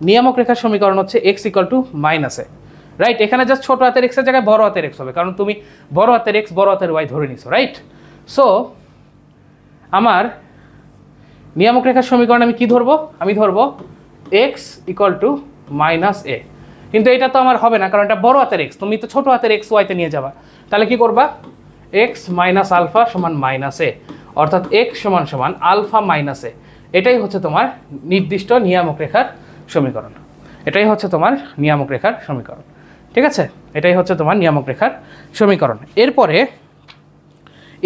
নিয়ামক রেখার সমীকরণ হচ্ছে x equal to -a, right. এখানে জাস্ট ছোট হাতের x এর জায়গায় বড় হাতের x হবে, কারণ তুমি বড় হাতের x বড় হাতের y ধরে নিছো, রাইট। সো আমার নিয়ামক রেখার সমীকরণ আমি কি ধরবো, আমি ধরবো x ইকুয়াল টু -a। কিন্তু এটা তো আমার হবে না, কারণ এটা বড় হাতের x, তুমি তো ছোট হাতের x y তে নিয়ে যাবা। তাহলে কি করবা, x মাইনাস আলফা সমান -a, অর্থাৎ x সমান সমান আলফা মাইনাস a। এটাই হচ্ছে তোমার নির্দিষ্ট নিয়ামক রেখার সমীকরণ, এটাই হচ্ছে তোমার নিয়ামক রেখার সমীকরণ, ঠিক আছে। এটাই হচ্ছে তোমার নিয়ামক রেখার সমীকরণ।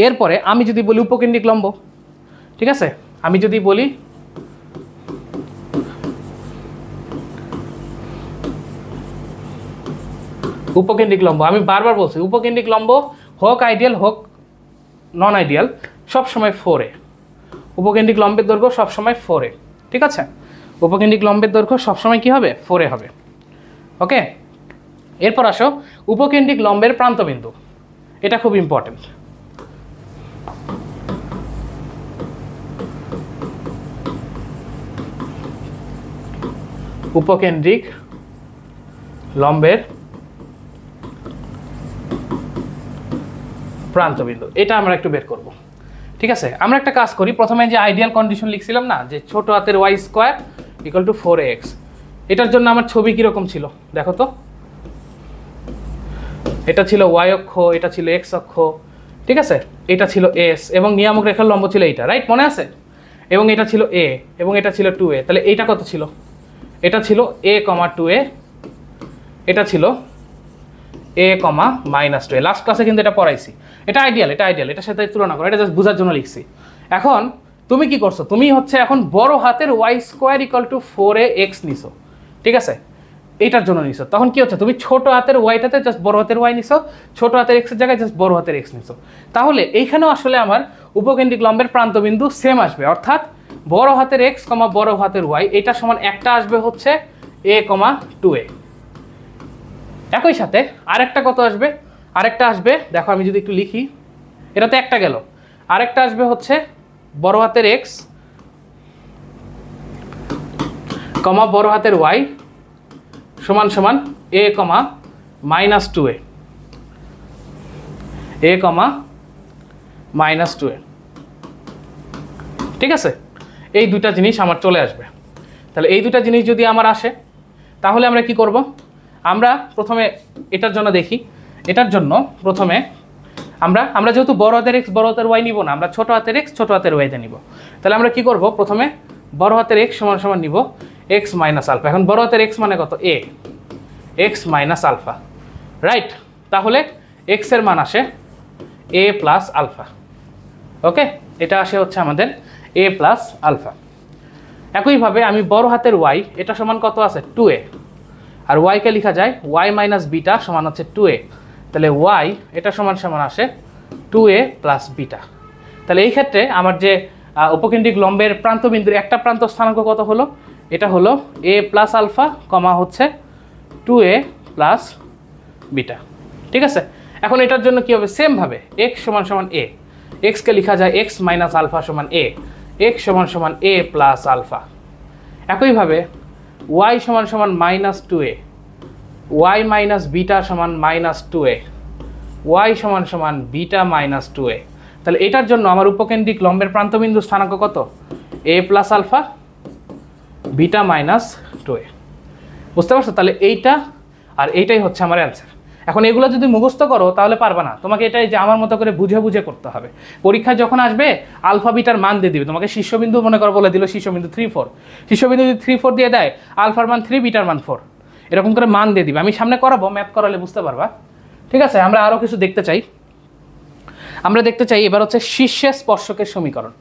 এরপরে আমি যদি বলি উপকেন্দ্রিক লম্ব, ঠিক আছে, আমি যদি বলি উপকেন্দ্রিক লম্ব, আমি বারবার বলছি উপকেন্দ্রিক লম্ব হোক আইডিয়াল হোক নন আইডিয়াল সবসময় 4a। উপকেন্দ্রিক লম্বের দৈর্ঘ্য সবসময় 4a, ঠিক আছে। উপকেন্দ্রিক লম্বের দৈর্ঘ্য সবসময় কি হবে, 4a হবে, ওকে। এরপর আসো উপকেন্দ্রিক লম্বের প্রান্তবিন্দু, এটা খুব ইম্পর্টেন্ট। উপকেন্দ্রিক লম্বের প্রান্তবিন্দু, এটা আমরা একটু বের করব, ঠিক আছে। আমরা একটা কাজ করি, প্রথমে যে আইডিয়াল কন্ডিশন লিখছিলাম না, যে ছোট হাতের Y square equal to 4x, এটার জন্য আমার ছবি কিরকম ছিল দেখো তো। এটা ছিল ওয়াই অক্ষ, এটা ছিল এক্স অক্ষ, ঠিক আছে। এটা ছিল এস, এবং নিয়ামক রেখার লম্ব ছিল এইটা, রাইট, মনে আছে। এবং এটা ছিল এ, এবং এটা ছিল 2a। তাহলে এইটা কত ছিল, এটা ছিল a, 2a, এটা ছিল a, -2a। লাস্ট ক্লাসে কিন্তু এটা পড়াইছি। এটা আইডিয়াল, এটা আইডিয়াল, এটার সাথে তুলনা করো, এটা জাস্ট বোঝার জন্য লিখছি। এখন তুমি কি করছো, তুমি হচ্ছে এখন বড় হাতের Y square equal two 4ax নিছো, ঠিক আছে, এইটার জন্য নিছো। তখন কি হচ্ছে, তুমি ছোট হাতের ওয়াইটাতে জাস্ট বড় হাতের ওয়াই নিছো, ছোট হাতের এক্সের জায়গায় জাস্ট বড় হাতের এক্স নিছো। তাহলে এইখানেও আসলে আমার উপকেন্দ্রিক লম্বের প্রান্তবিন্দু সেম আসবে, অর্থাৎ বড় হাতের এক্স বড় হাতের ওয়াই, এটা সমান একটা আসবে হচ্ছে a, 2a। একই সাথে আরেকটা কত আসবে, আরেকটা আসবে, দেখো আমি যদি একটু লিখি, এটাতে একটা গেল, আরেকটা আসবে হচ্ছে বড় হাতের এক্স বড় হাতের ওয়াই সমান সমান a, -2a, a, -2a, ঠিক আছে। এই দুটা জিনিস আমার চলে আসবে। তাহলে এই দুটা জিনিস যদি আমার আসে, তাহলে আমরা কি করব, আমরা প্রথমে এটার জন্য দেখি। এটার জন্য প্রথমে আমরা যেহেতু বড় হাতের এক্স বড় হাতের ওয়াই নিব না, আমরা ছোট হাতের এক্স ছোট হাতের ওয়াইতে নিব। তাহলে আমরা কি করব, প্রথমে বড় হাতের এক্স সমান সমান নিব x মাইনাস আলফা। এখন বড় হাতের এক্স মানে কত, a, x minus alpha, right. তাহলে x এর মান আসে a প্লাস আলফা, ওকে। এটা আসে হচ্ছে আমাদের a প্লাস আলফা। একইভাবে আমি বড় হাতের y, এটা সমান কত আছে 2a, আর y কে লেখা যায় y মাইনাস বিটা সমান হচ্ছে 2a। তাহলে y এটা সমান সমান আসে 2a প্লাস বিটা। তাহলে এই ক্ষেত্রে আমার যে উপকেন্দ্রিক লম্বের প্রান্তবিন্দুর একটা প্রান্ত স্থানাঙ্ক কত হলো, এটা হলো a প্লাস আলফা হচ্ছে 2a প্লাস বিটা, ঠিক আছে। এখন এটার জন্য কি হবে, সেম ভাবে x সমান সমান a, x কে লেখা যায় x মাইনাস আলফা সমান a, x সমান সমান a প্লাস আলফা। একইভাবে y সমান সমান minus 2a, y minus beta সমান মাইনাস 2a, y সমান সমান বিটা মাইনাস 2a। তাহলে এটার জন্য আমার উপকেন্দ্রিক লম্বের প্রান্তবিন্দু স্থানাঙ্ক কত? a plus alpha beta minus 2a। বুঝতে পারছো? তাহলে এইটা আর এইটাই হচ্ছে আমার অ্যান্সার। এখন এগুলো যদি মুখস্থ করো তাহলে পারবে না, তোমাকে এটাই যে আমার মতো করে বুঝে বুঝে করতে হবে। পরীক্ষায় যখন আসবে আলফা বিটার মান দিয়ে দিবে, তোমাকে শীর্ষবিন্দু মনে করো বলে দিল শীর্ষবিন্দু 3 4, শীর্ষবিন্দু যদি 3 4 দিয়ে দেয়, আলফার মান 3 বিটার মান 4, এরকম করে মান দিয়ে দিবে। আমি সামনে করাবো, ম্যাথ করালে বুঝতে পারবা। ঠিক আছে, আমরা আরও কিছু দেখতে চাই। আমরা দেখতে চাই এবার হচ্ছে শীর্ষে স্পর্শকের সমীকরণ,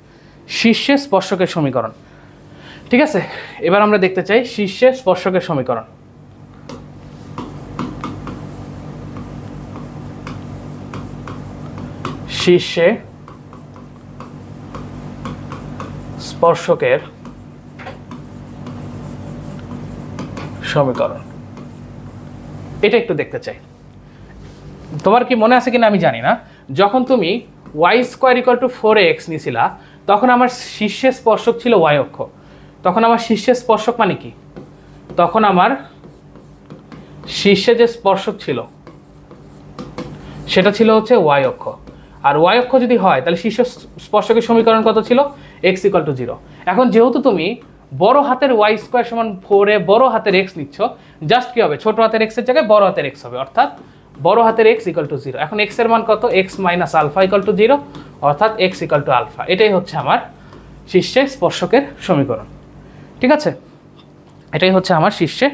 শীর্ষে স্পর্শকের সমীকরণ। ঠিক আছে, এবার আমরা দেখতে চাই শীর্ষে স্পর্শকের সমীকরণ। শীর্ষে স্পর্শকের সমীকরণ, এটা একটু দেখতে চাই। তোমার কি মনে আছে কিনা আমি জানি না, যখন তুমি y square equal to 4x নিয়েছিলা তখন আমার শীর্ষে স্পর্শক ছিল y অক্ষ। তখন আমার শীর্ষে স্পর্শক মানে কি? তখন আমার শীর্ষে যে স্পর্শক ছিল সেটা ছিল হচ্ছে y অক্ষ। আর y অক্ষ যদি হয় তাহলে শীর্ষ স্পর্শকের সমীকরণ কত ছিল? x equal to 0। এখন যেহেতু তুমি বড় হাতের y স্কোয়ার সমান 4 এ বড় হাতের x নিচ্ছ, জাস্ট কি হবে? ছোট হাতের x এর জায়গায় বড় হাতের x হবে, অর্থাৎ বড় হাতের x ইকুয়াল টু 0। এখন x এর মান কত? x minus alpha equal to 0, অর্থাৎ x ইকুয়াল টু আলফা। এটাই হচ্ছে আমার শীর্ষে স্পর্শকের সমীকরণ। ঠিক আছে, এটাই হচ্ছে আমার শীর্ষে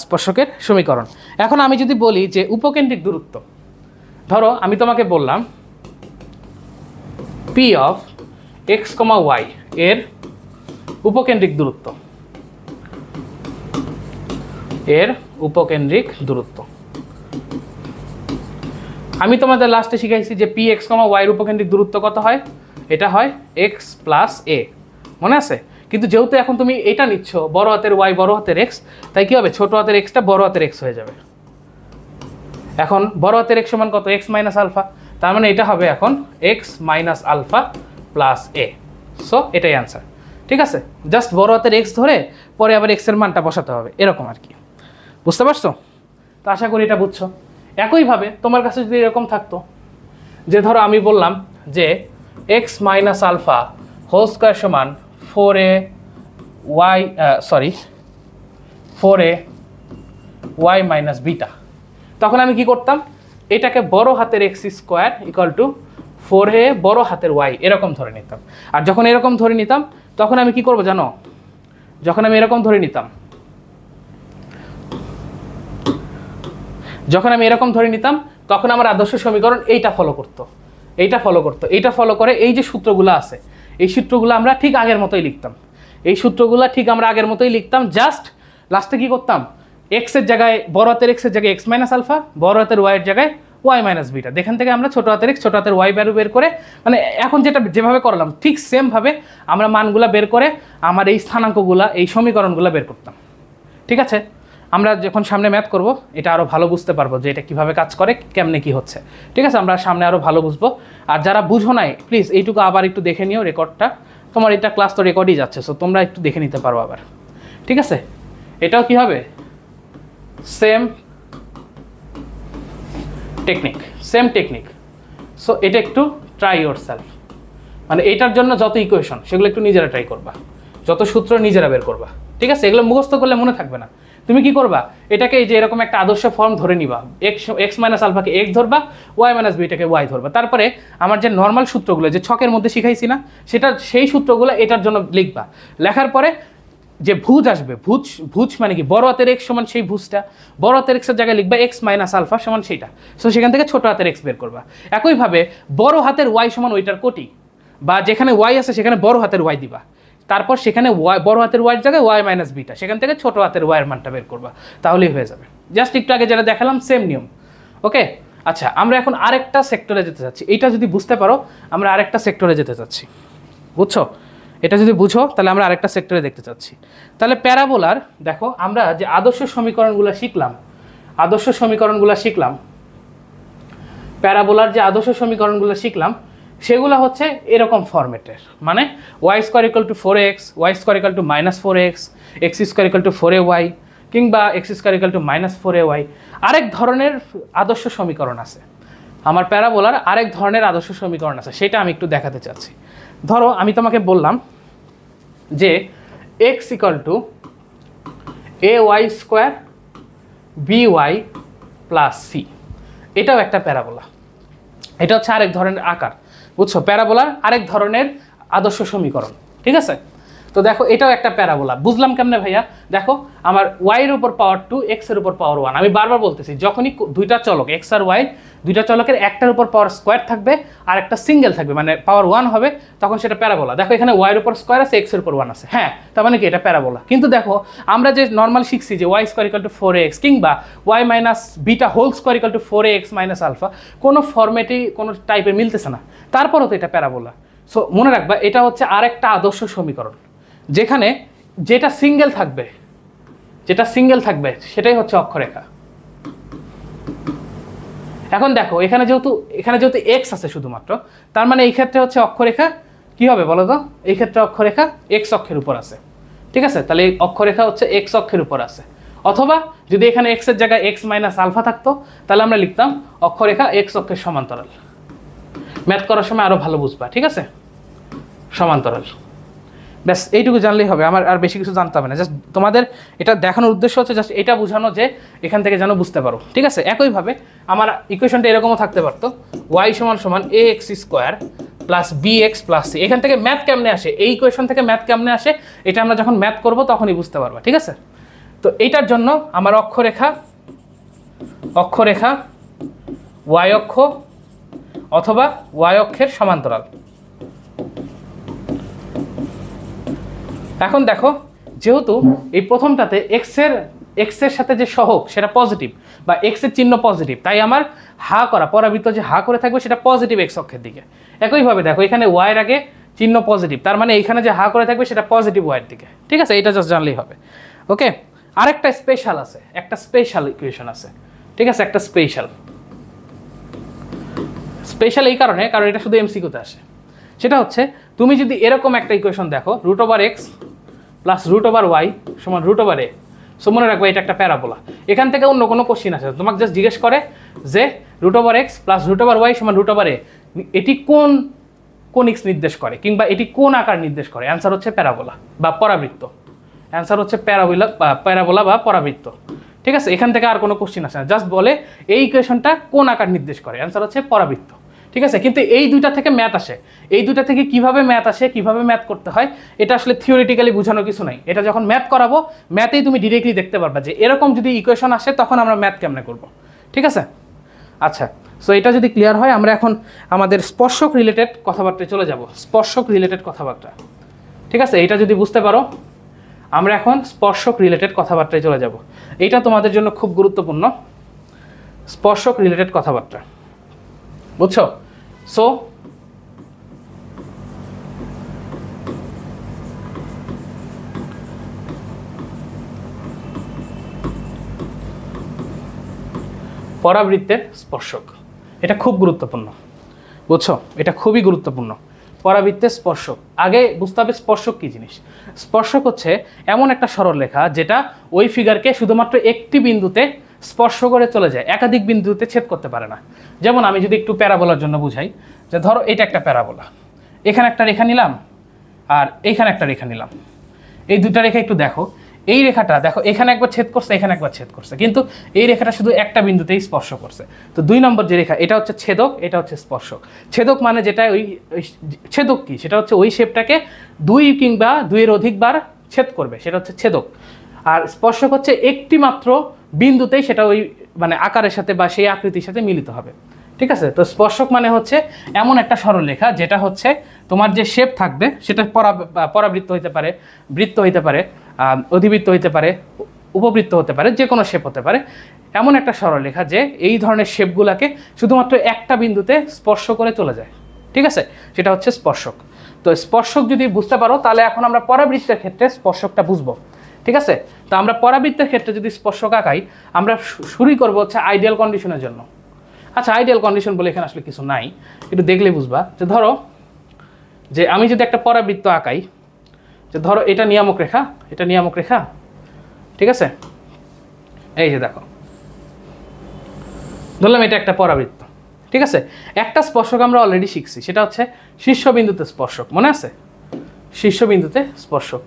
স্পর্শকের সমীকরণ। এখন আমি যদি বলি যে উপকেন্দ্রিক দূরত্ব, ধরো আমি তোমাকে বললাম p অফ x, y এর উপকেন্দ্রিক দূরত্ব, এর উপকেন্দ্রিক দূরত্ব। আমি তোমাদের লাস্টে শিখাইছি যে পি এক্স কমা ওয়াই এর উপকেন্দ্রিক দূরত্ব কত হয়? এটা হয় এক্স প্লাস এ, মনে আছে? কিন্তু যেহেতু এখন তুমি এটা নিচ্ছ বড় হাতের ওয়াই বড় হাতের এক্স, তাই কি হবে? ছোট হাতের এক্সটা বড় হাতের এক্স হয়ে যাবে। এখন বড় হাতের এক্স সমান কত? X minus alpha. তার মানে এটা হবে এখন x minus alpha plus a. So এটাই অ্যান্সার। ঠিক আছে, জাস্ট বড় হাতের এক্স ধরে পরে আবার এক্সের মানটা বসাতে হবে, এরকম আর কি। বুঝতে পারছো? তো আশা করি এটা বুঝছো। একইভাবে তোমার কাছে যদি এরকম থাকতো যে ধরো আমি বললাম যে x minus alpha whole square সমান 4a ওয়াই মাইনাস বিটা, তখন আমি কি করতাম? এটাকে বড় হাতের x square equal two 4a বড় হাতের ওয়াই এরকম ধরে নিতাম। আর যখন এরকম ধরে নিতাম তখন আমি কি করবো জানো? যখন আমি এরকম ধরে নিতাম, তখন আমার আদর্শ সমীকরণ এইটা ফলো করতো, এইটা ফলো করে এই যে সূত্রগুলো আছে, এই সূত্রগুলো আমরা ঠিক আগের মতোই লিখতাম, জাস্ট লাস্টে কি করতাম? এক্স এর জায়গায় বড় হাতের এক্স এর জায়গায় এক্স মাইনাস আলফা, বড় হাতের ওয়াই এর জায়গায় ওয়াই মাইনাস বিটা। এখান থেকে আমরা ছোট হাতের এক্স ছোট হাতের ওয়াই ভ্যালু বের করে, মানে এখন যেভাবে করলাম ঠিক সেম ভাবে আমরা মানগুলা বের করে আমার এই স্থানাঙ্কগুলা এই সমীকরণগুলো বের করতাম। ঠিক আছে, আমরা যখন সামনে ম্যাথ করব এটা আরও ভালো বুঝতে পারবো যে এটা কীভাবে কাজ করে, কেমনে কি হচ্ছে। ঠিক আছে, আমরা সামনে আরও ভালো বুঝবো। আর যারা বুঝো নাই প্লিজ এইটুকু আবার একটু দেখে নিও রেকর্ডটা, তোমার এটা ক্লাস তো রেকর্ডই যাচ্ছে, সো তোমরা একটু দেখে নিতে পারো আবার। ঠিক আছে, এটাও কি হবে? Same technique. সো এটা একটু ট্রাই ইয়োর সেলফ, মানে এটার জন্য যত ইকুয়েশন সেগুলো একটু নিজেরা ট্রাই করবা, যত সূত্র নিজেরা বের করবা। ঠিক আছে, এগুলো মুখস্থ করলে মনে থাকবে না। তুমি কি করবা? এটাকে এই যে এরকম একটা আদর্শ ফর্ম ধরে নিবা, এক্স মাইনাস আলফাকে এক্স ধরবা, ওয়াই মাইনাস বিটাকে ওয়াই ধরবা। তারপরে আমার যে নর্মাল সূত্রগুলো যে ছকের মধ্যে শিখাইছি না, সেই সূত্রগুলো এটার জন্য লিখবা। লেখার পরে যে ভুজ আসবে, ভুজ মানে কি? বড় হাতের এক্স সমান সেই ভুজটা, বড় হাতের এক্সের জায়গায় লিখবা এক্স মাইনাস আলফা সমান সেইটা। সো সেখান থেকে ছোট হাতের এক্স বের করবা। একইভাবে বড় হাতের ওয়াই সমান ওইটার কোটি, বা যেখানে ওয়াই আছে সেখানে বড় হাতের ওয়াই দিবা, তারপর সেখানে বড় হাতের ওয়াইয়ের জায়গায় ওয়াই মাইনাস বিটা, সেখান থেকে ছোট হাতের ওয়াইয়ের মানটা বের করবা, তাহলেই হয়ে যাবে। জাস্ট একটু আগে যেটা দেখালাম সেম নিয়ম। ওকে, আচ্ছা আমরা এখন আরেকটা সেক্টরে যেতে চাচ্ছি। এইটা যদি বুঝতে পারো আমরা আরেকটা সেক্টরে যেতে চাচ্ছি, বুঝছো? এটা যদি বুঝো তাহলে আমরা আরেকটা সেক্টরে দেখতে চাচ্ছি। তাহলে প্যারাবোলার দেখো, আমরা যে আদর্শ সমীকরণগুলো শিখলাম, প্যারাবোলার যে আদর্শ সমীকরণগুলো শিখলাম সেগুলো হচ্ছে এরকম ফরম্যাটের, মানে y square equal to 4x, y square equal to -4x, x square equal to 4ay, কিংবা x square equal to -4ay। আরেক ধরনের আদর্শ সমীকরণ আছে, আমার প্যারাবোলার আরেক ধরনের আদর্শ সমীকরণ আছে, সেটা আমি একটু দেখাতে চাচ্ছি। ধরো আমি তোমাকে বললাম যে x equal to ay square by plus c, এটাও একটা প্যারাবোলা। এটা হচ্ছে আরেক ধরনের আকার, বুঝছো? প্যারাবোলার আরেক ধরনের আদর্শ সমীকরণ, ঠিক আছে? তো দেখো এটাও একটা প্যারাবোলা। বুঝলাম কেমনে ভাইয়া? দেখো আমার y এর উপর পাওয়ার 2, x এর উপর পাওয়ার 1। আমি বারবার বলতেছি, যখনই দুইটা চলক x আর y, দুইটা চলকের একটার উপর পাওয়ার স্কোয়ার থাকবে আর একটা সিঙ্গেল থাকবে, মানে পাওয়ার 1 হবে, তখন সেটা প্যারাবোলা। দেখো এখানে y এর উপর স্কোয়ার আছে, x এর উপর 1 আছে, হ্যাঁ, তার মানে কি এটা প্যারাবোলা। কিন্তু দেখো আমরা যে নর্মাল শিখছি যে y square equal to 4x কিংবা y minus beta whole square equal to 4x minus alpha, কোনো ফরম্যাটেই কোনো টাইপের মিলতেছে না, তারপরও তো এটা প্যারাবোলা। সো মনে রাখবা এটা হচ্ছে আরেকটা আদর্শ সমীকরণ, যেখানে যেটা সিঙ্গেল থাকবে সেটাই হচ্ছে অক্ষরেখা। এখন দেখো এখানে যেহেতু এক্স আছে শুধুমাত্র, তার মানে এই ক্ষেত্রে হচ্ছে অক্ষরেখা কি হবে বলো তো? এই ক্ষেত্রে অক্ষরেখা এক্স অক্ষের উপর আছে, ঠিক আছে? তাহলে এই অক্ষরেখা হচ্ছে এক্স অক্ষের উপর আছে। অথবা যদি এখানে এক্স এর জায়গায় এক্স মাইনাস আলফা থাকতো, তাহলে আমরা লিখতাম অক্ষরেখা এক্স অক্ষের সমান্তরাল। ম্যাথ করার সময় আরো ভালো বুঝবা, ঠিক আছে? সমান্তরাল, ব্যাস এইটুকু জানলেই হবে, আমার আর বেশি কিছু জানতে হবে না। জাস্ট তোমাদের এটা দেখানোর উদ্দেশ্য হচ্ছে জাস্ট এটা বোঝানো যে এখান থেকে যেন বুঝতে পারো, ঠিক আছে? একইভাবে আমার ইকুয়েশনটা এরকমও থাকতে পারতো, y সমান ax square plus bx plus c. এখান থেকে ম্যাথ কেমনে আসে, এই ইকুয়েশন থেকে ম্যাথ কেমনে আসে, এটা আমরা যখন ম্যাথ করব তখনই বুঝতে পারবা, ঠিক আছে? তো এইটার জন্য আমার অক্ষরেখা y অক্ষ অথবা y অক্ষের সমান্তরাল। এখন দেখো যেহেতু এই প্রথমটাতে এক্স এর সাথে যে সহগ সেটা পজিটিভ বা এক্স এর চিহ্ন পজিটিভ, তাই আমার হা করা পরাবৃত্ত যে হা করে থাকবে সেটা পজিটিভ এক্স অক্ষের দিকে। একইভাবে দেখো এখানে ওয়াই এর আগে চিহ্ন পজিটিভ, তার মানে এখানে যে হা করে থাকবে সেটা পজিটিভ ওয়াই এর দিকে, ঠিক আছে? এটা জাস্ট জানলেই হবে, ওকে? আরেকটা স্পেশাল আছে, একটা স্পেশাল ইকুয়েশন আছে, ঠিক আছে? একটা স্পেশাল এই কারণে, কারণ এটা শুধু এমসিকিউতে আসে। সেটা হচ্ছে তুমি যদি এরকম একটা ইকুয়েশন দেখো, √x প্লাস √y সমান √a, সো মনে রাখবে এটা একটা প্যারাবোলা। এখান থেকে অন্য কোনো কোশ্চিন আসে, তোমাকে জাস্ট জিজ্ঞেস করে যে √x প্লাস √y সমান √a, এটি কোন x নির্দেশ করে কিংবা এটি কোন আকার নির্দেশ করে? অ্যান্সার হচ্ছে প্যারাবোলা বা পরাবৃত্ত। অ্যান্সার হচ্ছে প্যারাবোলা বা পরাবৃত্ত, ঠিক আছে? এখান থেকে আর কোনো কোশ্চিন আসে না, জাস্ট বলে এই ইকুয়েশনটা কোন আকার নির্দেশ করে, অ্যান্সার হচ্ছে পরাবৃত্ত, ঠিক আছে? কিন্তু এই দুইটা থেকে ম্যাথ আসে, এই দুইটা থেকে কিভাবে ম্যাথ আসে, কিভাবে ম্যাথ করতে হয়, এটা আসলে থিওরিটিক্যালি বোঝানো কিছু নাই। এটা যখন ম্যাথ করাবো, ম্যাথেই তুমি ডিরেক্টলি দেখতে পারবা যে এরকম যদি ইকুয়েশন আসে তখন আমরা ম্যাথ কেমনে করব, ঠিক আছে? আচ্ছা, সো এটা যদি ক্লিয়ার হয়, আমরা এখন আমাদের স্পর্শক রিলেটেড কথাবার্তায় চলে যাব। স্পর্শক রিলেটেড কথাবার্তা, ঠিক আছে? এটা যদি বুঝতে পারো, আমরা এখন স্পর্শক রিলেটেড কথাবার্তায় চলে যাব। এইটা তোমাদের জন্য খুব গুরুত্বপূর্ণ, স্পর্শক রিলেটেড কথাবার্তা, বুঝছো? সো পরাবৃত্তের স্পর্শক, এটা খুব গুরুত্বপূর্ণ, বুঝছো? এটা খুবই গুরুত্বপূর্ণ। পরাবৃত্তের স্পর্শক, আগে বুঝতে হবে স্পর্শক কী জিনিস। স্পর্শক হচ্ছে এমন একটা সরলরেখা যেটা ওই ফিগারকে শুধুমাত্র একটি বিন্দুতে স্পর্শ করে চলে যায়, একাধিক বিন্দুতে ছেদ করতে পারে না। যেমন আমি যদি একটু প্যারাবোলার জন্য বুঝাই, যে ধরো এটা একটা প্যারাবোলা, এখানে একটা রেখা নিলাম আর এইখানে একটা রেখা নিলাম, এই দুটা রেখা একটু দেখো, এই রেখাটা দেখো এখানে একবার ছেদ করছে, এখানে একবার ছেদ করছে, কিন্তু এই রেখাটা শুধু একটা বিন্দুতেই স্পর্শ করছে। তো 2 নম্বর যে রেখা, এটা হচ্ছে ছেদক, এটা হচ্ছে স্পর্শক। ছেদক মানে যেটা ওই ছেদক কি, সেটা হচ্ছে ওই শেপটাকে 2 কিংবা 2-এর অধিকবার ছেদ করবে, সেটা হচ্ছে ছেদক। আর স্পর্শক হচ্ছে একটি মাত্র বিন্দুতেই সেটা ওই মানে আকারের সাথে বা সেই আকৃতির সাথে মিলিত হবে, ঠিক আছে? তো স্পর্শক মানে হচ্ছে এমন একটা সরলরেখা যেটা হচ্ছে তোমার যে শেপ থাকবে সেটা পরাবৃত্ত হইতে পারে, বৃত্ত হইতে পারে, অধিবৃত্ত হইতে পারে, উপবৃত্ত হতে পারে, যে কোনো শেপ হতে পারে। এমন একটা সরলরেখা যে এই ধরনের শেপগুলোকে শুধুমাত্র একটা বিন্দুতে স্পর্শ করে চলে যায়, ঠিক আছে? সেটা হচ্ছে স্পর্শক। তো স্পর্শক যদি বুঝতে পারো, তাহলে এখন আমরা পরাবৃত্তের ক্ষেত্রে স্পর্শকটা বুঝবো, ঠিক আছে? তো আমরা পরাবৃত্তের ক্ষেত্রে যদি স্পর্শক আঁকাই, আমরা শুরুই করবো হচ্ছে আইডিয়াল কন্ডিশনের জন্য। আচ্ছা, আইডিয়াল কন্ডিশন বলে এখানে আসলে কিছু নাই, একটু দেখলে বুঝবা। যে ধরো যে আমি যদি একটা পরাবৃত্ত আঁকাই, যে ধরো এটা নিয়ামক রেখা, এটা নিয়ামক রেখা, ঠিক আছে, এই যে দেখো ধরলাম এটা একটা পরাবৃত্ত, ঠিক আছে। একটা স্পর্শক আমরা অলরেডি শিখছি, সেটা হচ্ছে শীর্ষবিন্দুতে স্পর্শক, মনে আছে? শীর্ষবিন্দুতে স্পর্শক।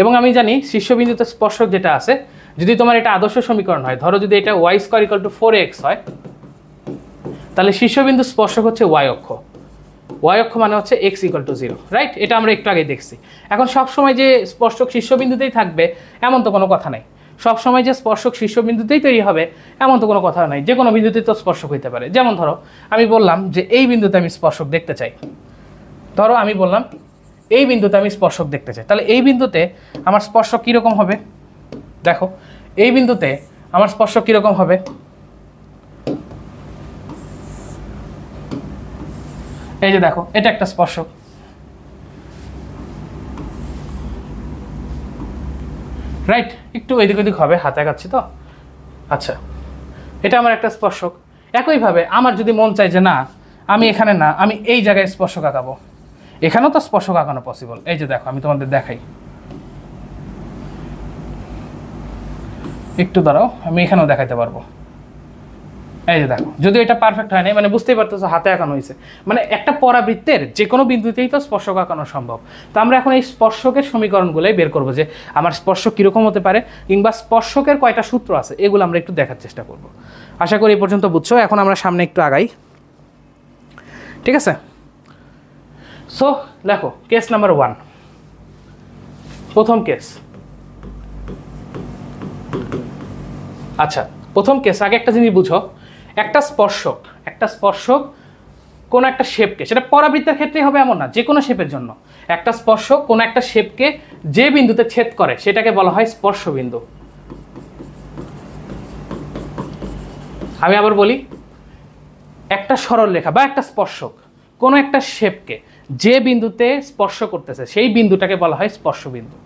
এবং আমি জানি শীর্ষবিন্দুতে স্পর্শক যেটা আছে, যদি তোমার এটা আদর্শ সমীকরণ হয়, ধরো যদি এটা y² = 4x হয়, তাহলে শীর্ষবিন্দু স্পর্শক হচ্ছে y অক্ষ। y অক্ষ মানে হচ্ছে x = 0, রাইট? এটা আমরা একটু আগে দেখছি। এখন সবসময় যে স্পর্শক শীর্ষবিন্দুতেই থাকবে এমন তো কোনো কথা নাই, সবসময় যে স্পর্শক শীর্ষবিন্দুতেই তৈরি হবে এমন তো কোনো কথা নাই, যে কোনো বিন্দুতেই তো স্পর্শক হইতে পারে। যেমন ধরো আমি বললাম যে এই বিন্দুতে আমি স্পর্শক দেখতে চাই, ধরো আমি বললাম এই বিন্দুতে আমি স্পর্শক দেখতে চাই, তাহলে এই বিন্দুতে আমার স্পর্শক কীরকম হবে? দেখো এই বিন্দুতে আমার স্পর্শক কীরকম হবে? এই যে দেখো এটা একটা স্পর্শক, রাইট? একটু এদিক ওদিক হবে, হাতে আঁকাচ্ছি তো। আচ্ছা, এটা আমার একটা স্পর্শক। একইভাবে আমার যদি মন চায় যে না আমি এখানে না, আমি এই জায়গায় স্পর্শক আঁকাবো, এখানেও তো স্পর্শক আঁকানো পসিবল। এই যে দেখো আমি তোমাদের দেখাই, একটু দাঁড়াও, আমি এখানেও দেখাইতে পারবো। এই যে দেখো, যদি এটা পারফেক্ট হয় নাই, মানে বুঝতেই পারতেছো হাতে আঁকানো হয়েছে, মানে একটা পরাবৃত্তের যে কোনো বিন্দুতেই তো স্পর্শক আঁকানো সম্ভব। তো আমরা এখন এই স্পর্শকের সমীকরণগুলোই বের করবো, যে আমার স্পর্শক কীরকম হতে পারে, কিংবা স্পর্শকের কয়টা সূত্র আছে, এগুলো আমরা একটু দেখার চেষ্টা করব। আশা করি এই পর্যন্ত বুঝছো। এখন আমরা সামনে একটু আগাই, ঠিক আছে? সো দেখো কেস নাম্বার 1, প্রথম কেস। আচ্ছা, প্রথম কেস আগে একটা জিনিস বুঝো, একটা স্পর্শক কোনো একটা শেপকে, সেটা পরাবৃত্তের ক্ষেত্রেই হবে এমন না, যে কোনো শেপের জন্য একটা স্পর্শক কোনো একটা শেপকে যে বিন্দুতে ছেদ করে সেটাকে বলা হয় স্পর্শবিন্দু। আমি আবার বলি, একটা সরল রেখা বা একটা স্পর্শক কোনো একটা শেপকে যে বিন্দুতে স্পর্শ করতেছে সেই বিন্দুটাকে বলা হয় স্পর্শবিন্দু,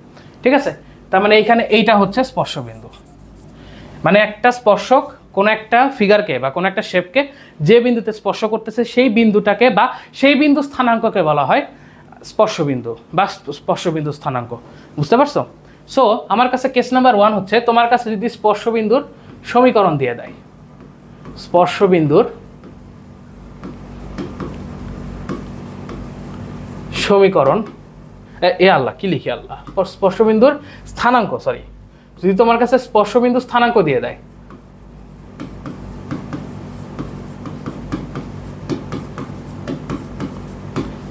ঠিক আছে? তার মানে এইখানে এইটা হচ্ছে স্পর্শবিন্দু, মানে একটা স্পর্শক কোনো একটা ফিগারকে বা কোনো একটা শেপকে যে বিন্দুতে স্পর্শ করতেছে সেই বিন্দুটাকে বা সেই বিন্দু স্থানাঙ্ককে বলা হয় স্পর্শবিন্দু বা স্পর্শবিন্দু স্থানাঙ্ক। বুঝতে পারছো? সো আমার কাছে কেস নাম্বার 1 হচ্ছে, তোমার কাছে যদি স্পর্শবিন্দুর সমীকরণ দিয়ে দেয়, স্পর্শবিন্দুর সমীকরণ, আল্লাহ কি লিখি আল্লাহ, স্পর্শবিন্দুর স্থানাঙ্ক, সরি, যদি তোমার কাছে স্পর্শবিন্দু স্থানাঙ্ক দিয়ে দেয়,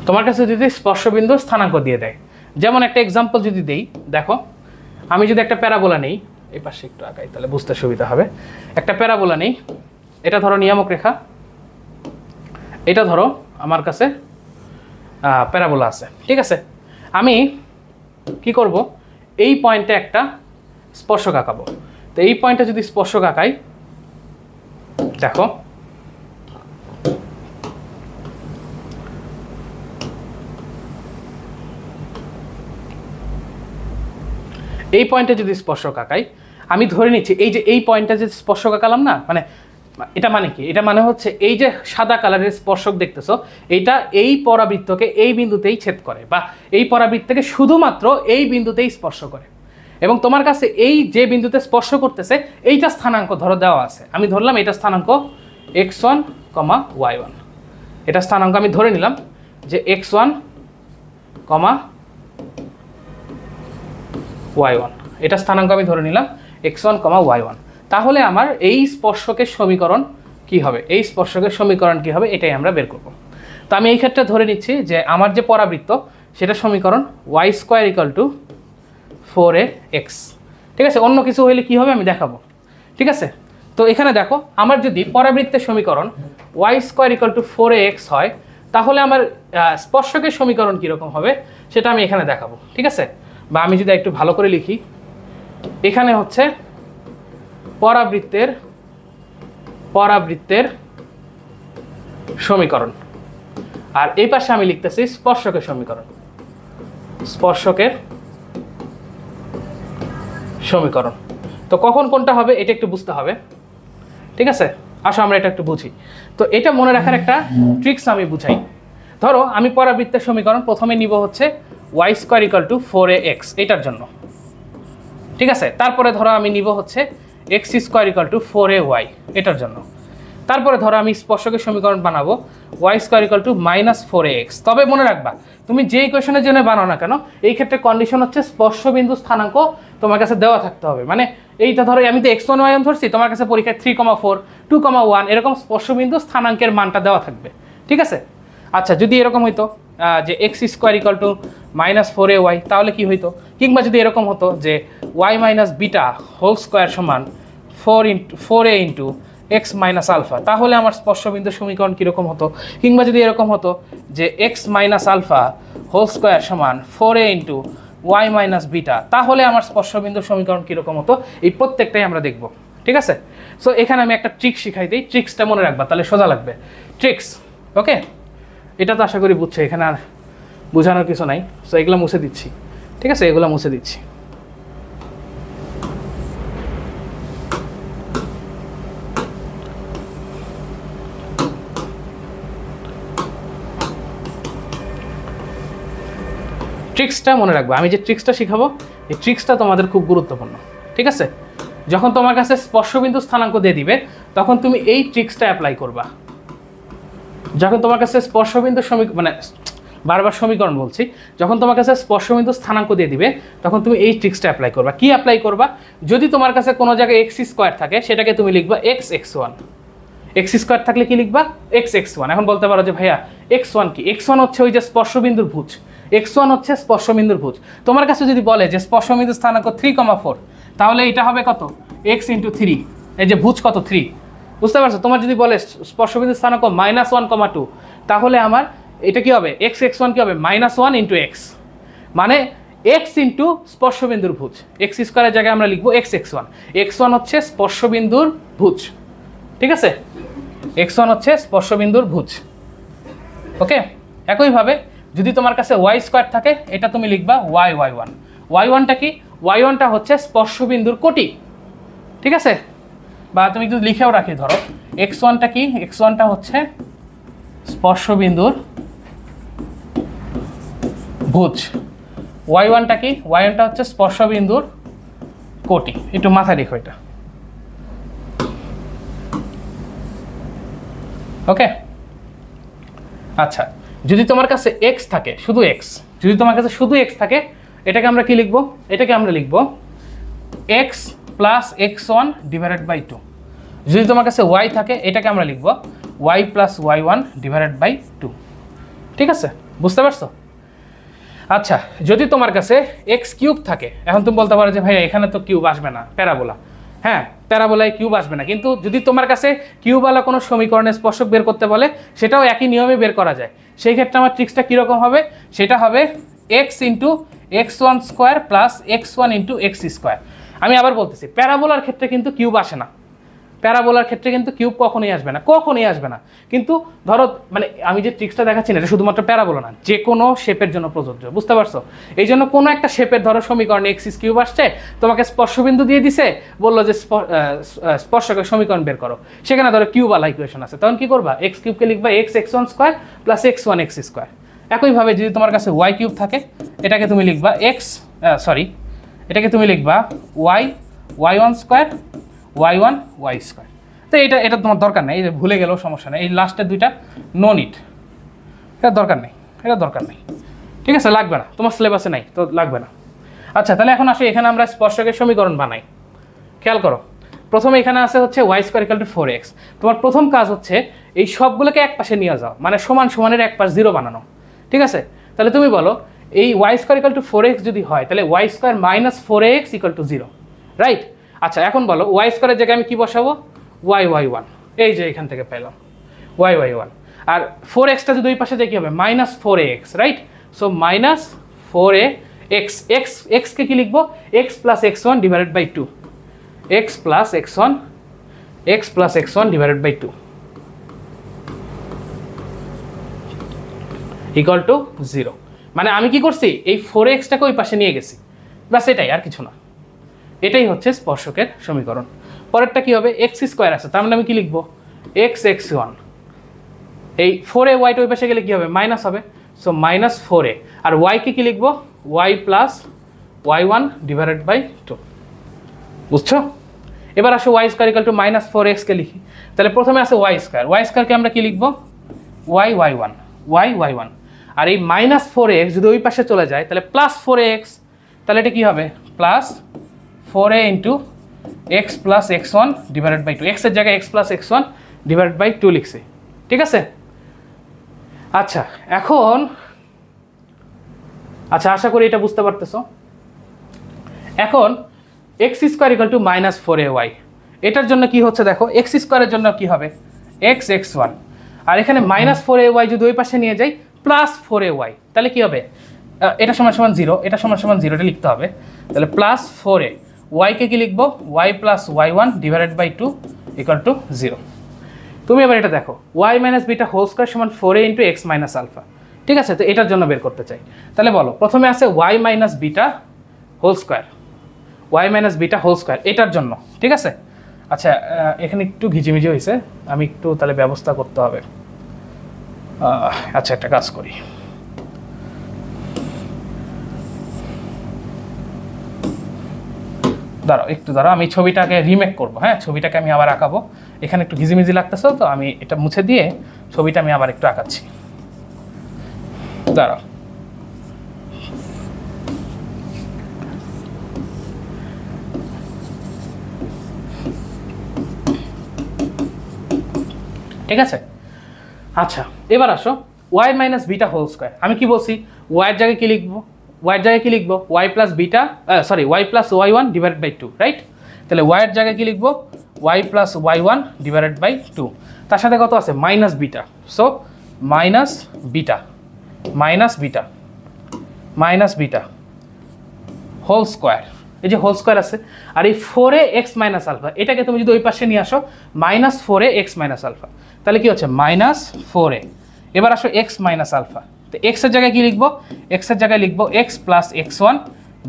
তোমার কাছে যদি স্পর্শবিন্দুর স্থানাঙ্ক দিয়ে দেয়, যেমন একটা এক্সাম্পল যদি দেই, দেখো আমি যদি একটা প্যারাবোলা নেই, এই পাশে একটু আগাই তাহলে বুঝতে সুবিধা হবে। একটা প্যারাবোলা নেই, এটা ধরো নিয়ামক রেখা, এটা ধরো আমার কাছে প্যারাবোলা আছে, ঠিক আছে? আমি কি করব, এই পয়েন্টে একটা স্পর্শক আঁকাবো। তো এই পয়েন্টে যদি স্পর্শক আঁকাই, দেখো এই পয়েন্টে যদি স্পর্শক আঁকাই, আমি ধরে নিচ্ছি এই যে এই পয়েন্টটা যে স্পর্শক আঁকালাম না, মানে এটা মানে কি, এটা মানে হচ্ছে এই যে সাদা কালারের স্পর্শক দেখতেছো, এইটা এই পরাবৃত্তকে এই বিন্দুতেই ছেদ করে, বা এই পরাবৃত্তকে শুধুমাত্র এই বিন্দুতেই স্পর্শ করে। এবং তোমার কাছে এই যে বিন্দুতে স্পর্শ করতেছে এইটা স্থানাঙ্ক ধরো দেওয়া আছে, আমি ধরলাম এটা স্থানাঙ্ক x1, y1, এটা স্থানাঙ্ক আমি ধরে নিলাম যে x1, y1, এটা স্থানাঙ্ক আমি ধরে নিলাম x1, y1। তাহলে আমার এই স্পর্শকের সমীকরণ কি হবে, এই স্পর্শকের সমীকরণ কি হবে, এটাই আমরা বের করব। তো আমি এই ক্ষেত্রে ধরে নিচ্ছি যে আমার যে পরাবৃত্ত সেটা সমীকরণ y² = 4ax, ঠিক আছে? অন্য কিছু হইলে কি হবে আমি দেখাবো, ঠিক আছে? তো এখানে দেখো, আমার যদি পরাবৃত্তের সমীকরণ y² = 4ax হয়, তাহলে আমার স্পর্শকের সমীকরণ কীরকম হবে সেটা আমি এখানে দেখাবো, ঠিক আছে? বা আমি যদি একটু ভালো করে লিখি, এখানে হচ্ছে পরাবৃত্তের সমীকরণ, আর এই পাশে আমি লিখতেছি স্পর্শকের সমীকরণ, স্পর্শকের সমীকরণ। তো কখন কোনটা হবে এটা একটু বুঝতে হবে, ঠিক আছে? আসো আমরা এটা একটু বুঝি। তো এটা মনে রাখার একটা ট্রিক্স আমি বুঝাই। ধরো আমি পরাবৃত্তের সমীকরণ প্রথমে নিব হচ্ছে Y square equal two 4ax এটার জন্য, ঠিক আছে। তারপরে ধরো আমি নিব হচ্ছে x square equal to 4ay এটার জন্য। তারপরে ধরো আমি স্পর্শকের সমীকরণ বানাবো Y square equal two -4ax। তবে মনে রাখবা তুমি যে ইকুয়েশনের জন্য বানাও না কেন, এই ক্ষেত্রে কন্ডিশন হচ্ছে স্পর্শবিন্দু স্থানাঙ্ক তোমার কাছে দেওয়া থাকতে হবে। মানে এইটা ধরো আমি তো x1 y1 ধরছি, তোমার কাছে পরীক্ষায় 3,4 2,1 এরকম স্পর্শবিন্দু স্থানাঙ্কের মানটা দেওয়া থাকবে, ঠিক আছে। আচ্ছা যদি এরকম হইতো যে x square equal to -4ay তাহলে কি হইতো, কিংবা যদি এরকম হতো যে y minus beta whole square সমান 4a into x minus alpha, তাহলে আমার স্পর্শবিন্দু সমীকরণ কীরকম হতো। কিংবা যদি এরকম হতো যে x minus alpha whole square সমান 4a into Y minus beta, তাহলে আমার স্পর্শবিন্দু সমীকরণ কীরকম হতো। এই প্রত্যেকটাই আমরা দেখব, ঠিক আছে। সো এখানে আমি একটা ট্রিক্স শিখাই দিই, ট্রিক্সটা মনে রাখবা তাহলে সোজা লাগবে। ট্রিক্স ওকে, এটা তো আশা করি বুঝছো, এখানে আর বোঝানোর কিছু নাই। সো এগুলো মুছে দিচ্ছি, ঠিক আছে, এগুলো মুছে দিচ্ছি। ট্রিক্সটা মনে রাখবে, আমি যে ট্রিক্সটা শিখাবো এই ট্রিক্সটা তোমাদের খুব গুরুত্বপূর্ণ, ঠিক আছে। যখন তোমার কাছে স্পর্শবিন্দু স্থানাঙ্ক দিয়ে দিবে তখন তুমি এই ট্রিক্সটা অ্যাপ্লাই করবা। যখন তোমার কাছে স্পর্শবিন্দু মানে বারবার সমীকরণ বলছি, যখন তোমার কাছে স্পর্শবিন্দু স্থানাঙ্ক দিয়ে দিবে তখন তুমি এই ট্রিক্সটা অ্যাপ্লাই করবা। কি অ্যাপ্লাই করবা, যদি তোমার কাছে কোনো জায়গায় এক্স স্কোয়ার থাকে সেটাকে তুমি লিখবা x(x1), এক্স স্কোয়ার থাকলে কি লিখবা x(x1). এখন বলতে পারো যে ভাইয়া x1 কি, x1 হচ্ছে ওই যে স্পর্শবিন্দুর ভুজ, x1 হচ্ছে স্পর্শবিন্দুর ভুজ। তোমার কাছে যদি বলে যে স্পর্শবিন্দু স্থানাঙ্ক 3,4 তাহলে এটা হবে কত x ইন্টু 3, এই যে ভুজ কত 3, বুঝতে পারছো। তোমার যদি বলে স্পর্শবিন্দু স্থানাঙ্ক -1,2 তাহলে আমার এটা কি হবে x(x1) কি হবে -1 ইন্টু x, মানে x ইন্টু স্পর্শবিন্দুর ভুজ। এক্স স্কোয়ারের জায়গায় আমরা লিখবো x(x1), x1 হচ্ছে স্পর্শবিন্দুর ভুজ, ঠিক আছে। x1 হচ্ছে স্পর্শবিন্দুর ভুজ, ওকে। একইভাবে যদি তোমার কাছে ওয়াই স্কোয়ার থাকে এটা তুমি লিখবা y(y1). y1টা কি, y1টা হচ্ছে স্পর্শবিন্দুর কোটি, ঠিক আছে। বা তুমি যদি লিখেও রাখি, ধরো x1টা কি, x1টা হচ্ছে স্পর্শবিন্দুর ভুজ, y1টা কি, y1টা হচ্ছে স্পর্শবিন্দুর কোটি। একটু মাথায় রেখো এটা, ওকে। আচ্ছা যদি তোমার কাছে x থাকে, শুধু x, যদি তোমার কাছে শুধু x থাকে এটাকে আমরা কি লিখবো, এটাকে আমরা লিখবো x plus x1 divided by 2। যদি তোমার কাছে y থাকে এটাকে আমরা লিখবো y plus y1 divided by 2, ঠিক আছে, বুঝতে পারছো। আচ্ছা যদি তোমার কাছে এক্স কিউব থাকে, এখন তুমি বলতে পারো যে ভাই এখানে তো কিউব আসবে না, প্যারাবোলা। হ্যাঁ প্যারাবোলায় কিউব আসবে না, কিন্তু যদি তোমার কাছে কিউবওয়ালা কোনো সমীকরণের স্পর্শক বের করতে বলে সেটাও একই নিয়মে বের করা যায়। সেই ক্ষেত্রে আমার ট্রিক্সটা কীরকম হবে, সেটা হবে x into x1 square plus x1 into x square. আমি আবার বলতেছি প্যারাবোলার ক্ষেত্রে কিন্তু কিউব আসে না, প্যারাবোলার ক্ষেত্রে কিন্তু কিউব কখনোই আসবে না, কখনোই আসবে না। কিন্তু ধরো মানে আমি যে ট্রিক্সটা দেখাচ্ছি না এটা শুধুমাত্র প্যারাবোলা না, যে কোনো শেপের জন্য প্রযোজ্য, বুঝতে পারছো। এই জন্য কোনো একটা শেপের ধরো সমীকরণে এক্স কিউব আসছে, তোমাকে স্পর্শবিন্দু দিয়ে দিছে, বললো যে স্পর্শকের সমীকরণ বের করো, সেখানে ধরো কিউবওয়ালা ইকুয়েশন আছে, তখন কি করবা এক্স কিউবকে লিখবা x(x1) square plus x1 x square. একইভাবে যদি তোমার কাছে ওয়াই কিউব থাকে এটাকে তুমি লিখবা এটাকে তুমি লিখবা y(y1) square y1 y square. তো এটা তোমার দরকার নেই, এই যে ভুলে গেলেও সমস্যা নেই, এই লাস্টের দুইটা নো নিড, এটা দরকার নেই, এটা দরকার নেই, ঠিক আছে, লাগবে না, তোমার সিলেবাসে নাই তো লাগবে না। আচ্ছা তাহলে এখন আসো এখানে আমরা স্পর্শকের সমীকরণ বানাই। খেয়াল করো, প্রথমে এখানে আছে হচ্ছে Y square equal to 4x। তোমার প্রথম কাজ হচ্ছে এই সবগুলোকে এক পাশে নিয়ে যাও, মানে সমান সমানের এক পাশ 0 বানানো, ঠিক আছে। তাহলে তুমি বলো এই Y square equal to 4x যদি হয় তাহলে y square minus 4ax equal to 0, right. আচ্ছা এখন বলো ওয়াই স্কোয়ারের জায়গায় আমি কি বসাবো y(y1), এই যে এখান থেকে পেলাম y(y1), আর 4xটা যদি ওই পাশে যায় কি হবে -4ax, রাইট। সো -4ax, কে কি লিখবো x plus x1 divided by 2, x plus x1 divided by 2 equal to 0। মানে আমি কি করছি এই 4xটাকে ওই পাশে নিয়ে গেছি, ব্যাস এটাই, আর কিছু না। এটাই হচ্ছে স্পর্শকের সমীকরণ। পরেরটা কি হবে, এক্স স্কোয়ার আছে, তার মানে আমি কি লিখবো এক্স এক্স ওয়ান, এই 4a ওয়াইটা ওই পাশে গেলে কী হবে মাইনাস হবে, সো মাইনাস 4a, আর ওয়াইকে কী লিখবো y plus y1 divided by 2, বুঝছো? এবার আসো Y square equal to minus 4xকে লিখি, তাহলে প্রথমে আছে ওয়াই স্কোয়ারকে আমরা কি লিখবো y1, আর এই মাইনাস 4x যদি ওই পাশে চলে যায় তাহলে প্লাস 4x, তাহলে এটা কী হবে plus 4a into x plus x1 divided by 2, এক্সের জায়গায় x plus x1 divided by 2 লিখছি, ঠিক আছে? আচ্ছা এখন আশা করি এটা বুঝতে পারতেছো। এখন x square equal to minus 4ay, এটার জন্য কি হচ্ছে দেখো, এক্স স্কোয়ারের জন্য কি হবে এক্স এক্স ওয়ান, আর এখানে মাইনাস 4ay যদি ওই পাশে নিয়ে যাই প্লাস 4ay, তাহলে কি হবে এটা সমান সমান 0, এটা সমান সমান 0, এটা লিখতে হবে, তাহলে প্লাস 4a, ওয়াইকে কি লিখবো y plus y1 divided by 2 equal to 0। তুমি এবার এটা দেখো y minus beta whole square সমান 4a into x minus alpha, ঠিক আছে? তো এটার জন্য বের করতে চাই, তাহলে বলো প্রথমে আছে y minus beta whole square, এটার জন্য, ঠিক আছে? আচ্ছা এখানে একটু ঘিজিমিজি হয়েছে, আমি একটু তাহলে ব্যবস্থা করতে হবে। আচ্ছা একটা কাজ করি, দাঁড়াও আমি ছবিটাকে রিমেক করবো, হ্যাঁ ছবিটাকে আমি আবার আঁকাবো, এখানে একটু ঘিজিমিজি লাগতেছে, তো আমি এটা মুছে দিয়ে ছবিটা আমি আবার একটু আঁকাচ্ছি, দাঁড়াও। ঠিক আছে, আচ্ছা এবার আসো y minus beta whole square, আমি কি বলছি ওয়াইয়ের জায়গায় কি লিখবো y plus beta y plus y1 divided by 2, right? তাহলে ওয়াইয়ের জায়গায় কি লিখবো y plus y1 divided by 2, তার সাথে কত আছে minus beta, so minus beta whole square, এই যে হোল স্কোয়ার আছে, আর এই 4a এক্স মাইনাস আলফা, এটাকে তুমি যদি ওই পাশে নিয়ে আসো minus 4a x minus alpha, তাহলে কি হচ্ছে মাইনাস 4a। এবার আসো এক্স মাইনাস আলফা, তো এক্সের জায়গায় কি লিখবো x plus x1